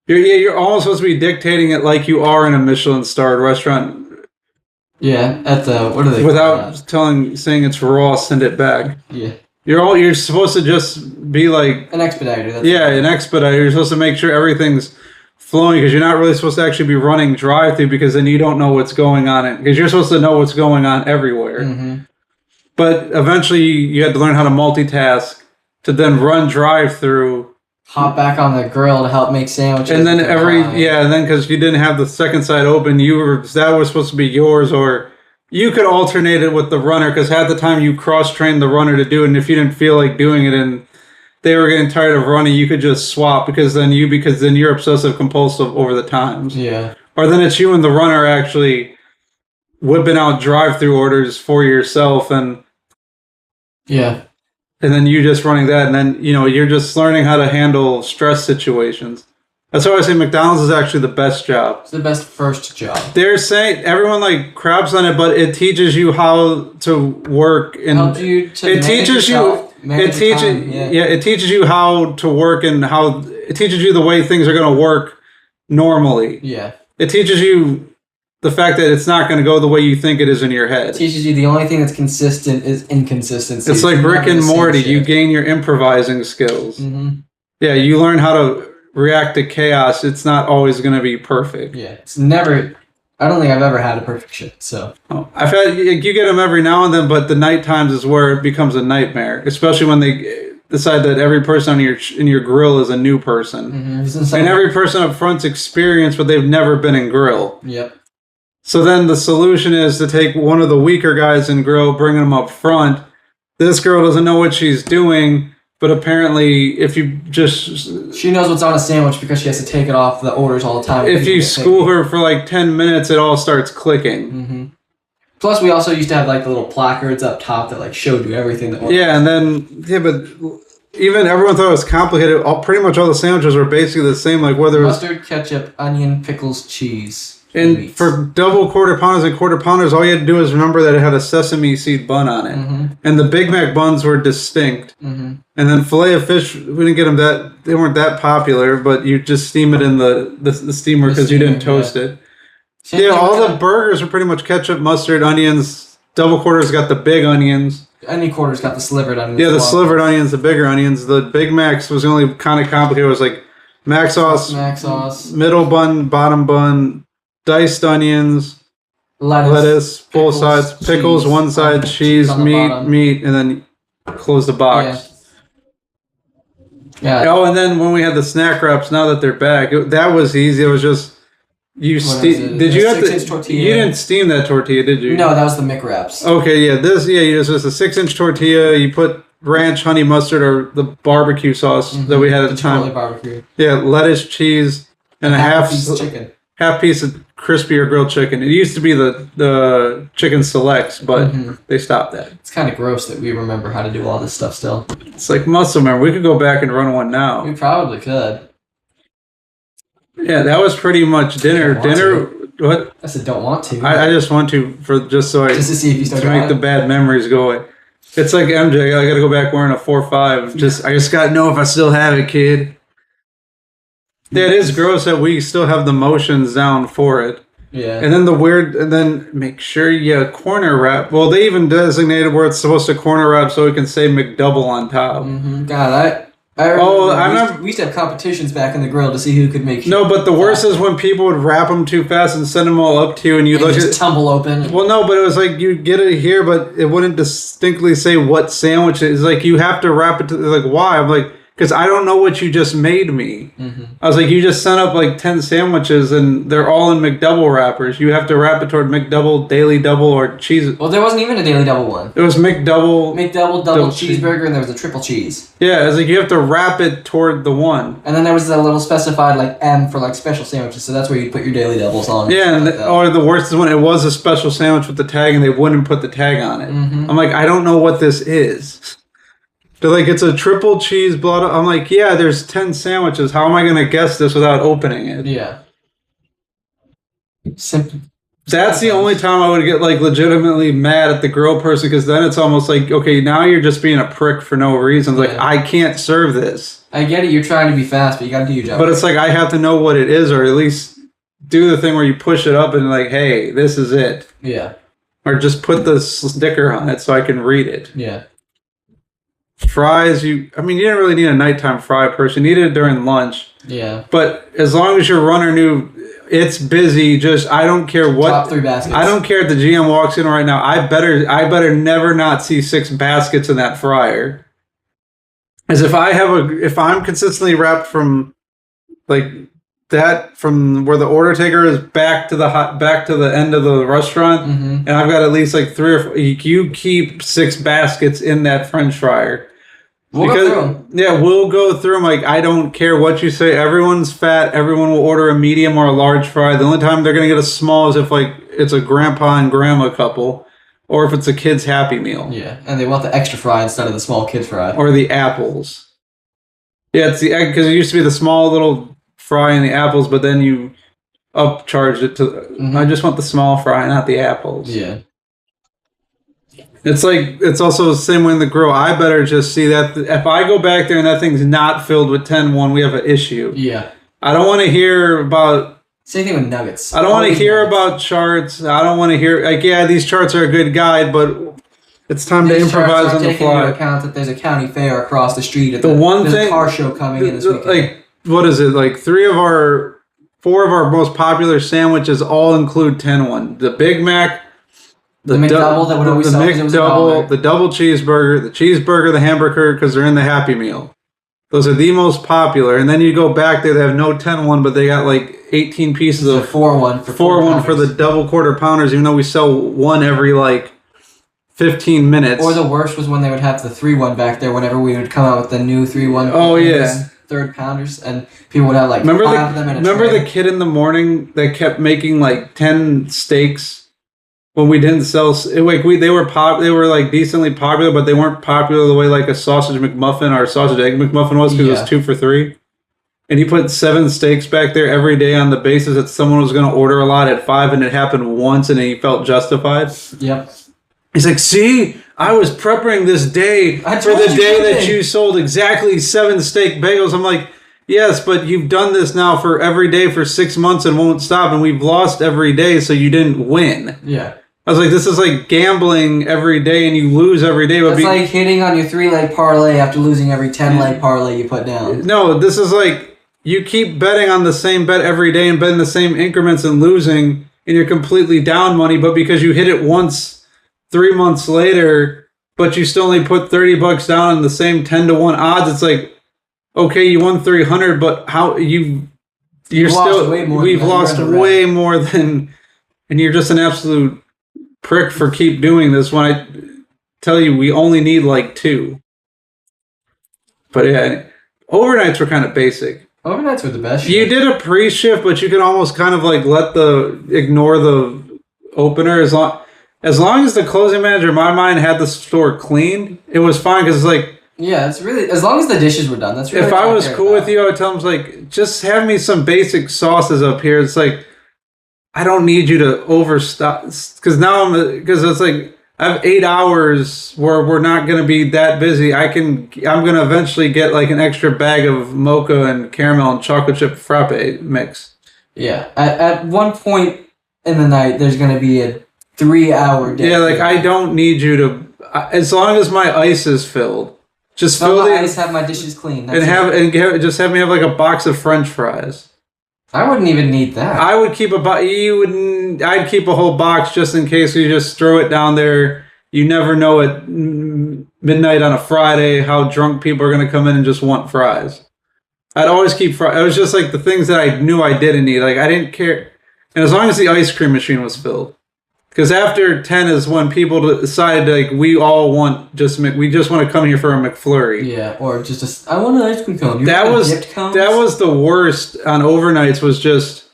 You're almost supposed to be dictating it like you are in a Michelin-starred restaurant. Yeah, at the what are they? Without saying it's raw, send it back. Yeah. You're supposed to just be like an expediter. An expediter. You're supposed to make sure everything's flowing because you're not really supposed to actually be running drive-through because then you don't know what's going on. Because you're supposed to know what's going on everywhere. Mm-hmm. But eventually you had to learn how to multitask to then run drive-through. Hop back on the grill to help make sandwiches. And then and then because you didn't have the second side open, that was supposed to be yours, or you could alternate it with the runner because half the time you cross-trained the runner to do it, and if you didn't feel like doing it and they were getting tired of running, you could just swap because then you're obsessive compulsive over the times. Yeah. Or then it's you and the runner actually whipping out drive-through orders for yourself and and then you just running that, and then you're just learning how to handle stress situations. That's why I say McDonald's is actually the best job. It's the best first job. They're saying everyone like craps on it, but it teaches you how to work and it teaches you how to work and it teaches you the way things are going to work normally. Yeah. It teaches you the fact that it's not going to go the way you think it is in your head. It teaches you the only thing that's consistent is inconsistency. It's like Rick and Morty. You gain your improvising skills. Mm-hmm. Yeah, you learn how to react to chaos. It's not always going to be perfect. Yeah, it's never. I don't think I've ever had a perfect shift. So I've had you get them every now and then, but the night times is where it becomes a nightmare, especially when they decide that every person in your grill is a new person, and every person up front's experienced, but they've never been in grill. Yep. So then the solution is to take one of the weaker guys in grill, bring them up front. This girl doesn't know what she's doing, but apparently if you just... She knows what's on a sandwich because she has to take it off the orders all the time. If you school her for like 10 minutes, it all starts clicking. Mm-hmm. Plus, we also used to have like the little placards up top that like showed you everything that worked. Yeah, and then... Yeah, but... Even everyone thought it was complicated. Pretty much all the sandwiches were basically the same, like whether it was... Mustard, ketchup, onion, pickles, cheese... And for double quarter pounders and quarter pounders, all you had to do is remember that it had a sesame seed bun on it. Mm-hmm. And the Big Mac buns were distinct. Mm-hmm. And then fillet of fish, we didn't get them they weren't that popular, but you just steam it in the steamer because you didn't toast it. Yeah, all the burgers are pretty much ketchup, mustard, onions. Double quarters got the big onions. Any quarters got the slivered onions. Yeah, the slivered onions, the bigger onions. The Big Macs was the only kind of complicated. It was like mac sauce, middle bun, bottom bun, diced onions, lettuce, both sides, pickles, cheese, one side, cheese, meat, and then close the box. Yeah. Oh, and then when we had the snack wraps, now that they're back, that was easy. It was just did you have to? Tortilla. You didn't steam that tortilla, did you? No, that was the McWraps. Okay, yeah, it was just a 6-inch tortilla. You put ranch, honey mustard, or the barbecue sauce that we had at the time. Barbecue. Yeah, lettuce, cheese, and a half piece of chicken. Half piece of crispy or grilled chicken. It used to be the chicken selects, but they stopped that. It's kind of gross that we remember how to do all this stuff still. It's like muscle memory. We could go back and run one now. We probably could. Yeah, that was pretty much dinner. What? I said don't want to. I just want to just to see if you start to make the bad memories go away. It's like MJ. I got to go back wearing a 4.5. I just got to know if I still have it, kid. Yeah, it is gross that we still have the motions down for it. Yeah. And then make sure you corner wrap. Well, they even designated where it's supposed to corner wrap so it can say McDouble on top. God, I remember we used to have competitions back in the grill to see who could make. No, but the worst is when people would wrap them too fast and send them all up to you, and you look just tumble open. Well, no, but it was like you get it here, but it wouldn't distinctly say what sandwich it is. Like you have to wrap it to like why? I'm like, because I don't know what you just made me. I was like, you just sent up like 10 sandwiches and they're all in McDouble wrappers. You have to wrap it toward McDouble, Daily Double, or cheese. Well, there wasn't even a Daily Double one. It was McDouble, double cheeseburger, and there was a triple cheese. Yeah, it's like you have to wrap it toward the one. And then there was a little specified like M for like special sandwiches, so that's where you put your Daily Doubles on. Yeah, and or the worst is when it was a special sandwich with the tag and they wouldn't put the tag on it. I'm like, I don't know what this is. They're like, it's a triple cheese blood. I'm like, yeah, there's 10 sandwiches. How am I going to guess this without opening it? Yeah. Simple. That's the only time I would get like legitimately mad at the grill person, because then it's almost like, okay, now you're just being a prick for no reason. Like, I can't serve this. I get it. You're trying to be fast, but you got to do your job. But it's like, I have to know what it is, or at least do the thing where you push it up and like, hey, this is it. Yeah. Or just put the sticker on it so I can read it. Yeah. Fries, you didn't really need a nighttime fry person. You needed it during lunch. Yeah. But as long as your runner knew it's busy, I don't care what. Top 3 baskets. I don't care if the GM walks in right now. I better never not see 6 baskets in that fryer. As if I'm consistently wrapped from like that, from where the order taker is back to the end of the restaurant, and I've got at least like 3 or 4. You keep 6 baskets in that French fryer. We'll go through them. Yeah, we'll go through them. Like, I don't care what you say. Everyone's fat. Everyone will order a medium or a large fry. The only time they're going to get a small is if like it's a grandpa and grandma couple, or if it's a kid's Happy Meal. Yeah, and they want the extra fry instead of the small kid fry. Or the apples. Yeah, it's the egg, because it used to be the small little fry and the apples, but then you upcharged it to. I just want the small fry, not the apples. Yeah. It's like, it's also the same way in the grill. I better just see that. If I go back there and that thing's not filled with 10-1, we have an issue. Yeah. I don't want to hear about. Same thing with nuggets. I don't want to hear about charts. I don't want to hear, like, yeah, these charts are a good guide, but it's time to improvise on the fly. Into account that there's a county fair across the street. There's a car show coming in this weekend. Like, what is it? Like, 4 of our most popular sandwiches all include 10-1. The Big Mac. The McDouble that would always sell because it was a dollar. The double cheeseburger, the cheeseburger, the hamburger, because they're in the Happy Meal. Those are the most popular. And then you go back there, they have no 10-1, but they got like 18 pieces of 4-1 for 4-1 for the double quarter pounders, even though we sell one every like 15 minutes. Or the worst was when they would have the 3-1 back there whenever we would come out with the new 3-1. Oh, yeah. Third pounders, and people would have like remember 5 of them in a Remember tray. the kid in the morning that kept making like 10 steaks? When we didn't sell, like they were like decently popular, but they weren't popular the way like a sausage McMuffin or a sausage egg McMuffin was, because it was 2 for $3. And he put 7 steaks back there every day on the basis that someone was going to order a lot at 5, and it happened once, and he felt justified. Yep. He's like, see, I was prepping this day for the day that you sold exactly 7 steak bagels. I'm like, yes, but you've done this now for every day for 6 months and won't stop, and we've lost every day, so you didn't win. Yeah. I was like, this is like gambling every day and you lose every day. It's like hitting on your 3-leg parlay after losing every 10-leg parlay you put down. No, this is like you keep betting on the same bet every day and betting the same increments and losing, and you're completely down money, but because you hit it once 3 months later, but you still only put $30 down on the same 10-1 odds, it's like, okay, you won 300, but how you're still we've lost way more than, and you're just an absolute prick for keep doing this when I tell you we only need like 2. But yeah, overnights were kind of basic. Overnights were the best. You did a pre-shift, but you could almost kind of like ignore the opener as long as the closing manager, in my mind, had the store cleaned. It was fine because it's like, yeah, it's really, as long as the dishes were done. That's really. If I was cool with you, I would tell them like, just have me some basic sauces up here. It's like, I don't need you to overstock because it's like I have 8 hours where we're not going to be that busy. I'm going to eventually get like an extra bag of mocha and caramel and chocolate chip frappe mix. Yeah. At one point in the night, there's going to be a 3-hour day. Yeah, like I don't need you to, as long as my ice is filled, just fill the ice, have my dishes clean. Just have me have like a box of French fries. I wouldn't even need that. I would keep I'd keep a whole box just in case you just throw it down there. You never know at midnight on a Friday how drunk people are going to come in and just want fries. I'd always keep fries. It was just like the things that I knew I didn't need. Like I didn't care. And as long as the ice cream machine was filled. Because after 10 is when people decided like we want to come here for a McFlurry. Yeah, or just I want an ice cream cone. That was the worst on overnights. Was just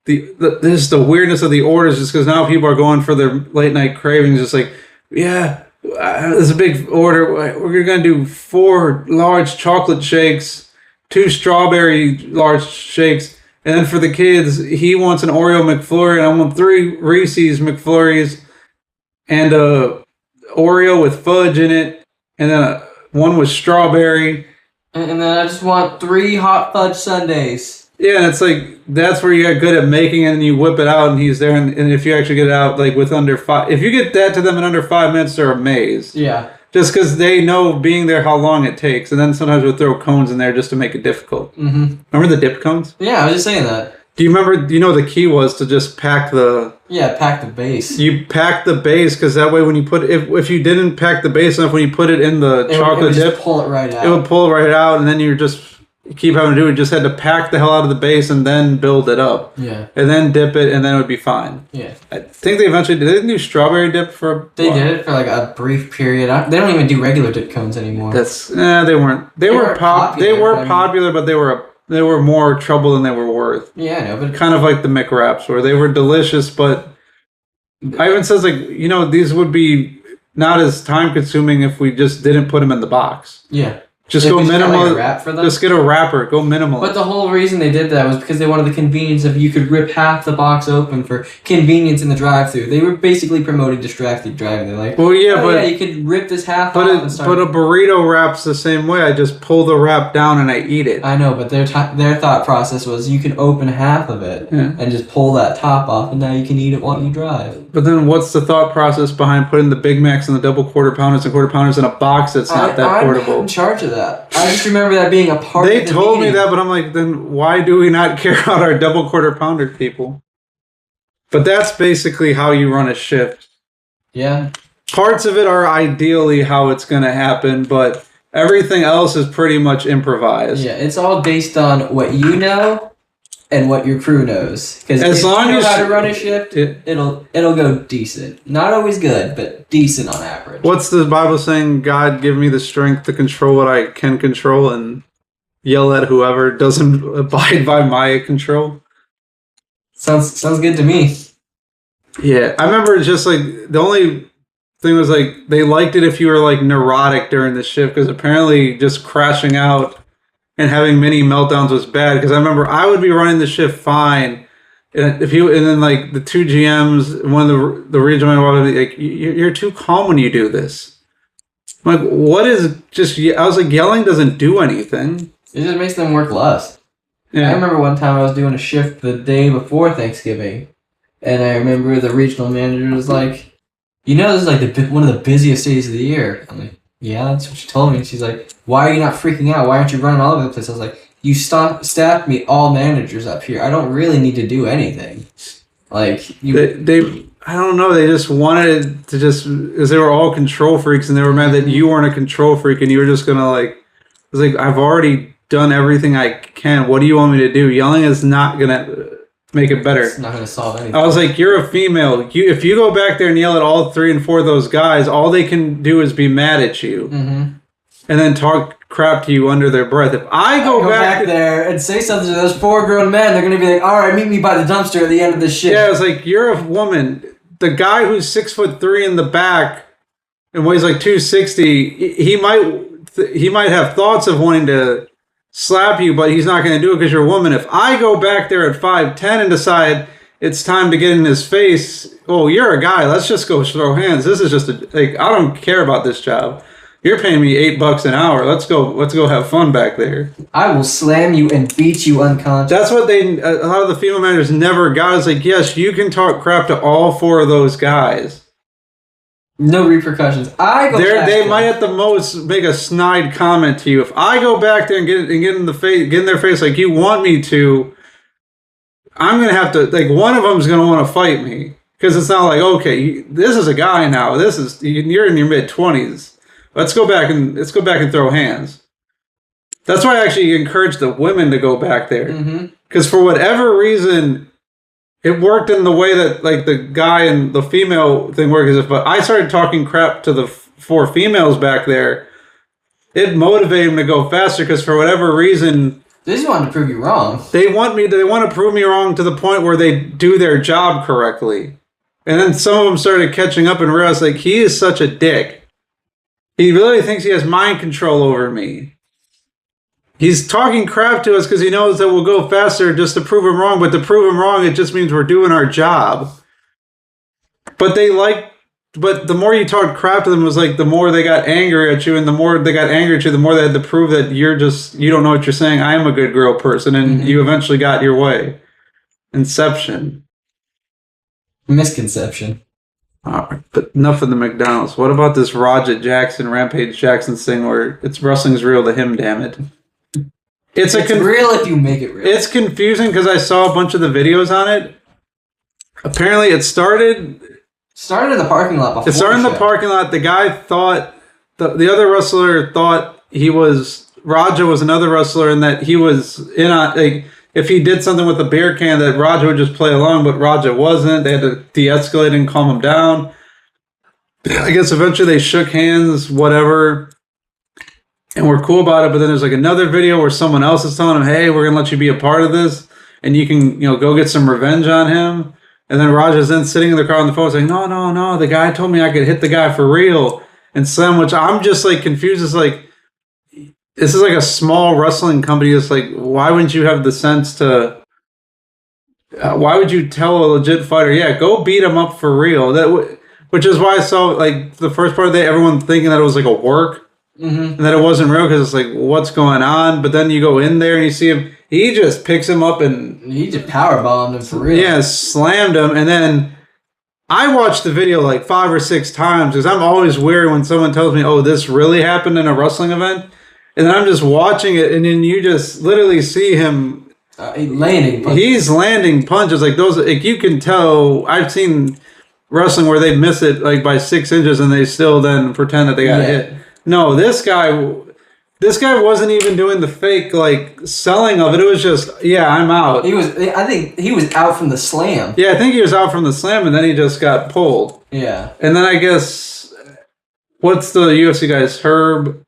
the weirdness of the orders, just because now people are going for their late night cravings. Just like, yeah, there's a big order. We're gonna do 4 large chocolate shakes, 2 strawberry large shakes. And then for the kids, he wants an Oreo McFlurry, and I want 3 Reese's McFlurries, and a Oreo with fudge in it, and then one with strawberry. And then I just want 3 hot fudge sundaes. Yeah, and it's like, that's where you got good at making it, and you whip it out, and he's there, and if you actually get it out, like, with under 5... If you get that to them in under 5 minutes, they're amazed. Yeah. Just because they know being there how long it takes, and then sometimes we'll throw cones in there just to make it difficult. Mm-hmm. Remember the dip cones? Yeah, I was just saying that. Do you remember? The key was to just pack the. Yeah, pack the base. You pack the base because that way when you put if you didn't pack the base enough, when you put it in the chocolate dip, pull it right out. It would pull it right out, and then you keep having to do it. You just had to pack the hell out of the base and then build it up. Yeah. And then dip it, and then it would be fine. Yeah. I think they eventually did. They didn't do strawberry dip for. They did it for like a brief period. They don't even do regular dip cones anymore. They weren't. They were popular, but they were more trouble than they were worth. Yeah, I know, but kind of like the McWraps, where they were delicious, but Ivan says like these would be not as time consuming if we just didn't put them in the box. Yeah. Just go minimal. Just get a wrapper. Go minimal. But the whole reason they did that was because they wanted the convenience of you could rip half the box open for convenience in the drive-thru. They were basically promoting distracted driving. They're like, but you could rip this half off and start. But a burrito wrap's the same way. I just pull the wrap down and I eat it. I know, but their thought process was you can open half of it and just pull that top off, and now you can eat it while you drive. But then, what's the thought process behind putting the Big Macs and the double quarter pounders and quarter pounders in a box that's not that portable? I'm in charge of that. I just remember that being a part of the They told me meeting. that, but I'm like, then why do we not care about our double quarter pounder people? But that's basically how you run a shift. Yeah. Parts of it are ideally how it's going to happen, but everything else is pretty much improvised. Yeah, it's all based on what you know and what your crew knows. Because if you know how to run a shift, it'll go decent. Not always good, but decent on average. What's the Bible saying? God, give me the strength to control what I can control and yell at whoever doesn't abide by my control. Sounds good to me. Yeah, I remember just like the only thing was like they liked it if you were like neurotic during the shift, because apparently just crashing out and having mini meltdowns was bad. Because I remember I would be running the shift fine, and then like the 2 GMs, one of the regional manager would be like, "You're too calm when you do this. I'm like, what is just? I was like, yelling doesn't do anything. It just makes them work less. Yeah. I remember one time I was doing a shift the day before Thanksgiving, and I remember the regional manager was like, this is like one of the busiest days of the year. I'm like, yeah, that's what she told me. She's like, why are you not freaking out? Why aren't you running all over the place? I was like, you staffed me all managers up here. I don't really need to do anything. Like, they I don't know. They just wanted to because they were all control freaks, and they were mad that you weren't a control freak, and you were just gonna like. It's like, I've already done everything I can. What do you want me to do? Yelling is not gonna make it better. It's not gonna solve anything. I was like, you're a female. If you go back there and yell at all 3 and 4 of those guys, all they can do is be mad at you, and then talk crap to you under their breath. If I go back there and say something to those 4 grown men, they're gonna be like, all right, meet me by the dumpster at the end of this shit. Yeah, it's like, you're a woman. The guy who's 6'3" in the back and weighs like 260, he might have thoughts of wanting to slap you, but he's not going to do it because you're a woman. If I go back there at 5'10" and decide it's time to get in his face, oh, you're a guy, let's just go throw hands. This is just I don't care about this job. You're paying me $8 an hour. Let's go have fun back there. I will slam you and beat you unconscious. That's what a lot of the female managers never got. Is like, yes, you can talk crap to all 4 of those guys. No repercussions. They might at the most make a snide comment to you. If I go back there and get in their face like you want me to, I'm gonna have to, like, one of them's gonna want to fight me, because it's not like, okay, this is a guy now. You're in your mid-20s. Let's go back and throw hands. That's why I actually encourage the women to go back there, because for whatever reason, it worked in the way that, like, the guy and the female thing works. But I started talking crap to the 4 females back there, it motivated them to go faster, because for whatever reason, they just wanted to prove you wrong. They want to prove me wrong to the point where they do their job correctly. And then some of them started catching up and realized, like, he is such a dick. He really thinks he has mind control over me. He's talking crap to us because he knows that we'll go faster just to prove him wrong. But to prove him wrong, it just means we're doing our job. But the more you talked crap to them, was like the more they got angry at you, and the more they got angry at you, the more they had to prove that you don't know what you're saying. I am a good girl person, and you eventually got your way. Inception. Misconception. But enough of the McDonald's. What about this Rampage Jackson thing where it's wrestling's real to him, damn it. It's real if you make it real. It's confusing because I saw a bunch of the videos on it. Apparently it started in the parking lot. It started in the parking lot. The guy thought, the other wrestler thought Raja was another wrestler, and that he was in on, like, if he did something with the beer can, that Raja would just play along, but Raja wasn't. They had to de-escalate and calm him down. I guess eventually they shook hands, whatever, and we're cool about it. But then there's like another video where someone else is telling him, hey, we're going to let you be a part of this, and you can, go get some revenge on him. And then Raja's then sitting in the car on the phone saying, no, the guy told me I could hit the guy for real and slam, which I'm just like confused. It's like, this is like a small wrestling company. It's like, why wouldn't you have the sense to, why would you tell a legit fighter, yeah, go beat him up for real? Which is why I saw, like, the first part of the day, everyone thinking that it was like a work, and that it wasn't real, because it's like, what's going on? But then you go in there and you see him, he just picks him up and he just powerbombed him for real. Yeah, slammed him. And then I watched the video like 5 or 6 times, because I'm always wary when someone tells me, oh, this really happened in a wrestling event. And then I'm just watching it, and then you just literally see him landing punches. He's landing punches like those. Like, you can tell. I've seen wrestling where they miss it like by 6 inches, and they still then pretend that they got hit. No, this guy wasn't even doing the fake like selling of it. It was just, I'm out. I think he was out from the slam. Yeah, I think he was out from the slam, and then he just got pulled. Yeah. And then I guess, what's the UFC guy's Herb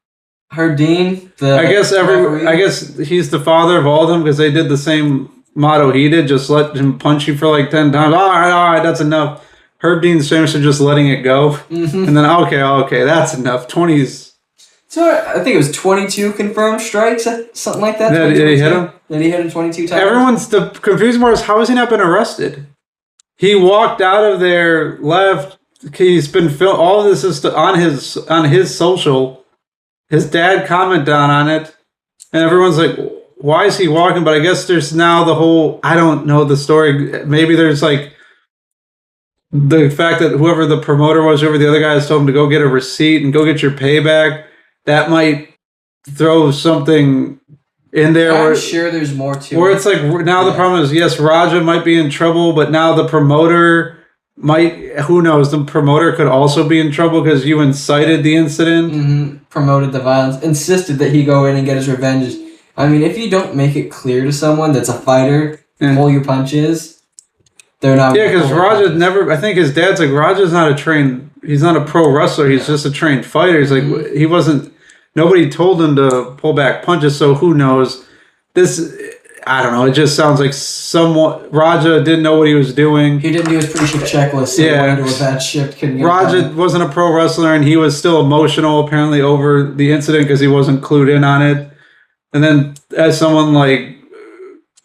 Dean? I guess he's the father of all of them, because they did the same motto he did. Just let him punch you for like 10 times. All right, that's enough. Herb Dean's famous for just letting it go. And then, okay, that's enough. 20s. So I think it was 22 confirmed strikes, something like that. Did he hit him? Did he hit him 22 times? The confusing part is, how has he not been arrested? He walked out of there, left, he's been all of this is on his social. His dad commented on it, and everyone's like, "Why is he walking?" But I guess there's now the whole. I don't know the story. Maybe there's like the fact that whoever the promoter was, whoever the other guys told him to go get a receipt and go get your payback. That might throw something in there. I'm sure there's more to it. Where it's like now the problem is, yes, Raja might be in trouble, but now the promoter might, who knows, the promoter could also be in trouble because you incited the incident. Mm-hmm. Promoted the violence, insisted that he go in and get his revenge. I mean, if you don't make it clear to someone that's a fighter, pull your punches, they're not. Yeah, because Raja never, I think his dad's like, Raja's not he's not a pro wrestler, he's just a trained fighter. He's like, he wasn't, nobody told him to pull back punches, so who knows. I don't know. It just sounds like Raja didn't know what he was doing. He didn't do his pre-shift checklist. So yeah, into a bad shift. Raja wasn't a pro wrestler, and he was still emotional apparently over the incident because he wasn't clued in on it. And then, as someone like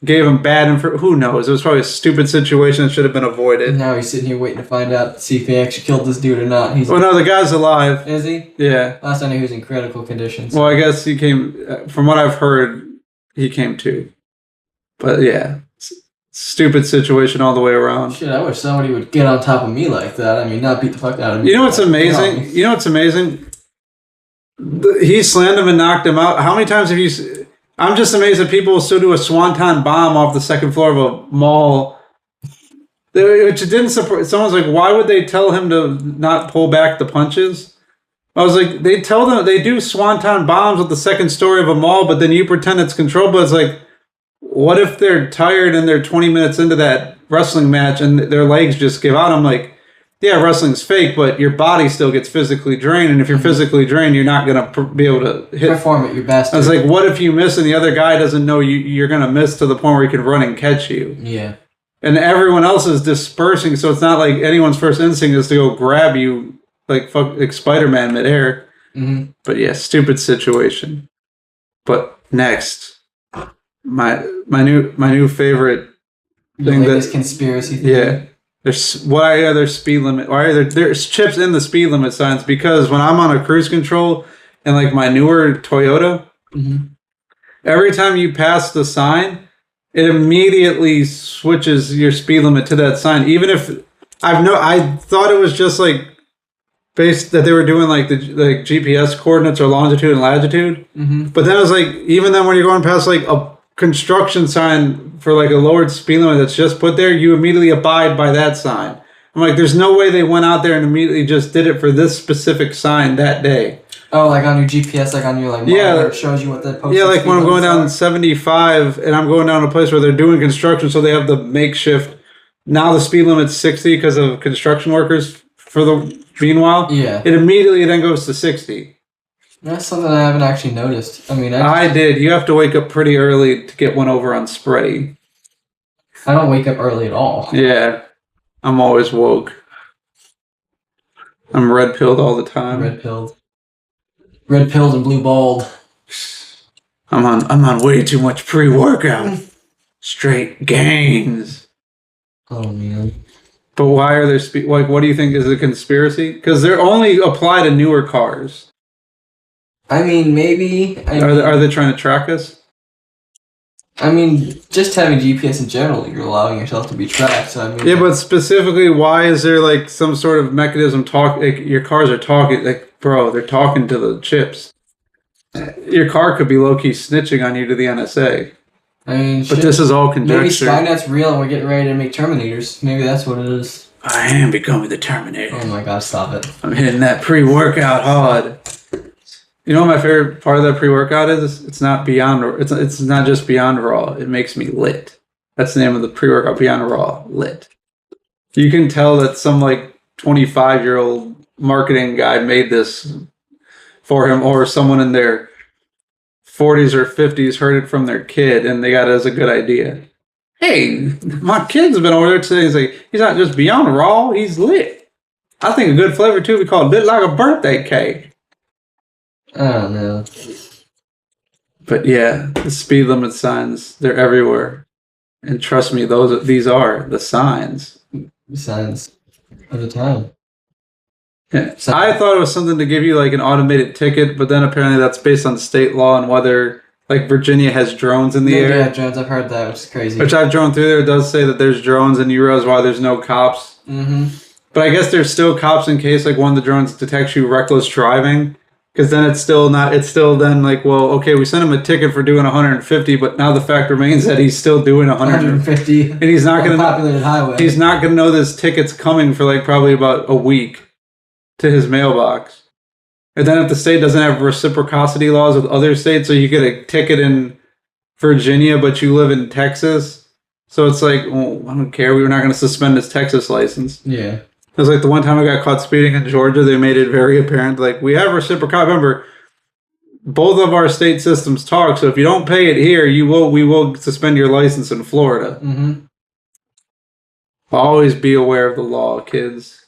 gave him bad info, who knows? It was probably a stupid situation that should have been avoided. Now he's sitting here waiting to find out, see if he actually killed this dude or not. Well, no, the guy's alive. Is he? Yeah. Last I knew, he was in critical conditions. Well, I guess he came. From what I've heard, he came to. But yeah, stupid situation all the way around. Shit, I wish somebody would get on top of me like that. I mean, not beat the fuck out of me. You know what's amazing? You know what's amazing? He slammed him and knocked him out. How many times have you... I'm just amazed that people will still do a swanton bomb off the second floor of a mall. Which didn't surprise... Someone's like, why would they tell him to not pull back the punches? I was like, they tell them... They do swanton bombs at the second story of a mall, but then you pretend it's controlled, but it's like... What if they're tired and they're 20 minutes into that wrestling match and their legs just give out? I'm like, yeah, wrestling's fake, but your body still gets physically drained. And if you're physically drained, you're not going to be able to perform at your best. I was like, what if you miss and the other guy doesn't know you're going to miss to the point where he can run and catch you? Yeah. And everyone else is dispersing, so it's not like anyone's first instinct is to go grab you like Spider-Man midair. Mm-hmm. But yeah, stupid situation. But next... My new favorite thing, this conspiracy theory. Yeah, why are there speed limit? Why are there's chips in the speed limit signs? Because when I'm on a cruise control and like my newer Toyota, every time you pass the sign, it immediately switches your speed limit to that sign. Even if I thought it was just like based that they were doing like the GPS coordinates or longitude and latitude, but then I was like, even then when you're going past like a construction sign for like a lowered speed limit that's just put there, you immediately abide by that sign. I'm like, there's no way they went out there and immediately just did it for this specific sign that day. Oh, like on your GPS, like on your like monitor, it shows you what the post. Yeah, like when I'm going down 75 and I'm going down a place where they're doing construction, so they have the makeshift. Now the speed limit's 60 because of construction workers. For the meanwhile, it immediately then goes to 60. That's something I haven't actually noticed. I mean, I did. You have to wake up pretty early to get one over on Spready. I don't wake up early at all. Yeah, I'm always woke. I'm red pilled all the time. Red pilled and blue balled. I'm on way too much pre-workout. Straight gains. Oh man. But why are there like? What do you think is a conspiracy? Because they're only apply to newer cars. I mean, maybe. Are they trying to track us? I mean, just having GPS in general, you're allowing yourself to be tracked. So I mean, yeah, but specifically, why is there like some sort of mechanism like your cars are talking? Like, bro, they're talking to the chips. Your car could be low key snitching on you to the NSA. I mean, but this is all conjecture. Maybe Skynet's real and we're getting ready to make Terminators. Maybe that's what it is. I am becoming the Terminator. Oh my god, stop it. I'm hitting that pre-workout hard. You know what my favorite part of that pre-workout is? It's not not just Beyond Raw. It makes me lit. That's the name of the pre-workout, Beyond Raw, lit. You can tell that some like 25-year-old marketing guy made this for him, or someone in their 40s or 50s heard it from their kid and they got it as a good idea. Hey, my kid's been over there today. He's like, he's not just Beyond Raw, he's lit. I think a good flavor too, we call it lit like a birthday cake. I don't know. But yeah, the speed limit signs, they're everywhere. And trust me, these are the signs. The signs of the time. Yeah. I thought it was something to give you like an automated ticket, but then apparently that's based on state law and whether like Virginia has drones in the air. Yeah, drones. I've heard that, which is crazy. Which I've drone through there. It does say that there's drones, and you realize why there's no cops. Mm-hmm. But I guess there's still cops in case like one of the drones detects you reckless driving. Because then it's still then like, well, okay, we sent him a ticket for doing 150, but now the fact remains that he's still doing 150. And he's not going to populated highway. He's not going to know this ticket's coming for like probably about a week to his mailbox. And then if the state doesn't have reciprocity laws with other states, so you get a ticket in Virginia, but you live in Texas. So it's like, well, I don't care. We're not going to suspend his Texas license. Yeah. It was like the one time I got caught speeding in Georgia, they made it very apparent, like, we have reciprocity. Remember, both of our state systems talk, so if you don't pay it here, we will suspend your license in Florida. Mm-hmm. Always be aware of the law, kids.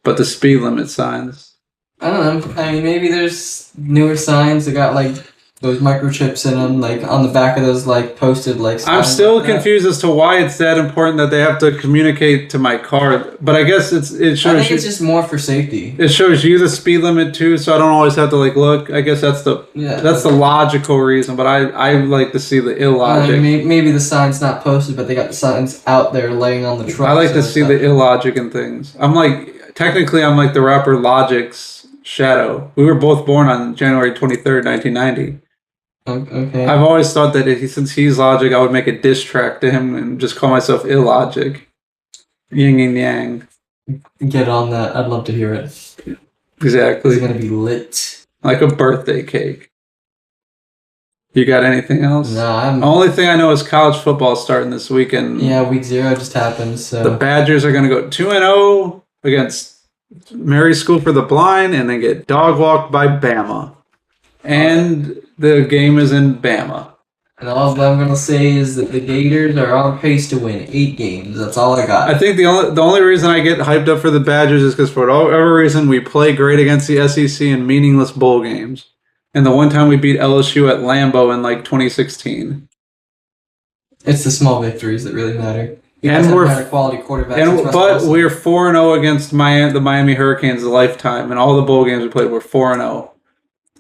But the speed limit signs. I don't know. I mean, maybe there's newer signs that got, like, those microchips in them, like, on the back of those, like, posted, like, signs. I'm still confused as to why it's that important that they have to communicate to my car. But I guess it shows I think it's just more for safety. It shows you the speed limit, too, so I don't always have to, like, look. I guess that's the logical reason, but I like to see the illogic. Maybe the sign's not posted, but they got the signs out there laying on the truck. I like to see the illogic in things. I'm like the rapper Logic's shadow. We were both born on January 23rd, 1990. Okay. I've always thought that since he's Logic, I would make a diss track to him and just call myself Illogic. Yin and yang. Get on that. I'd love to hear it. Exactly. It's going to be lit. Like a birthday cake. You got anything else? No, The only thing I know is college football starting this weekend. Yeah, week 0 just happened, so... The Badgers are going to go 2-0 against Mary School for the Blind and then get dog walked by Bama. And the game is in Bama. And all I'm going to say is that the Gators are on pace to win 8 games. That's all I got. I think the only reason I get hyped up for the Badgers is because for whatever reason we play great against the SEC in meaningless bowl games. And the one time we beat LSU at Lambeau in like 2016. It's the small victories that really matter. And we're quality quarterbacks. But we're 4-0 against the Miami Hurricanes a lifetime, and all the bowl games we played were 4-0,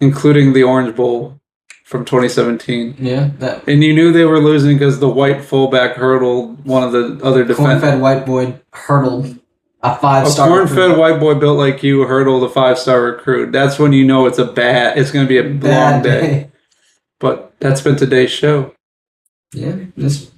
including the Orange Bowl from 2017. Yeah, and you knew they were losing because the white fullback hurdled one of the other defenders. Corn-fed white boy hurdled a 5-star. A corn-fed white boy built like you hurdled a 5-star recruit. That's when you know it's going to be a long day. But that's been today's show. Yeah, this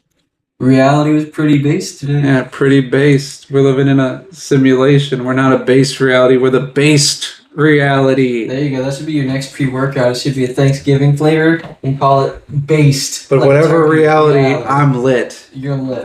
reality was pretty based today. Yeah, pretty based. We're living in a simulation. We're not a based reality. We're the based reality. There you go. That should be your next pre-workout. It should be a Thanksgiving flavor and call it based. But like whatever reality, I'm lit. You're lit.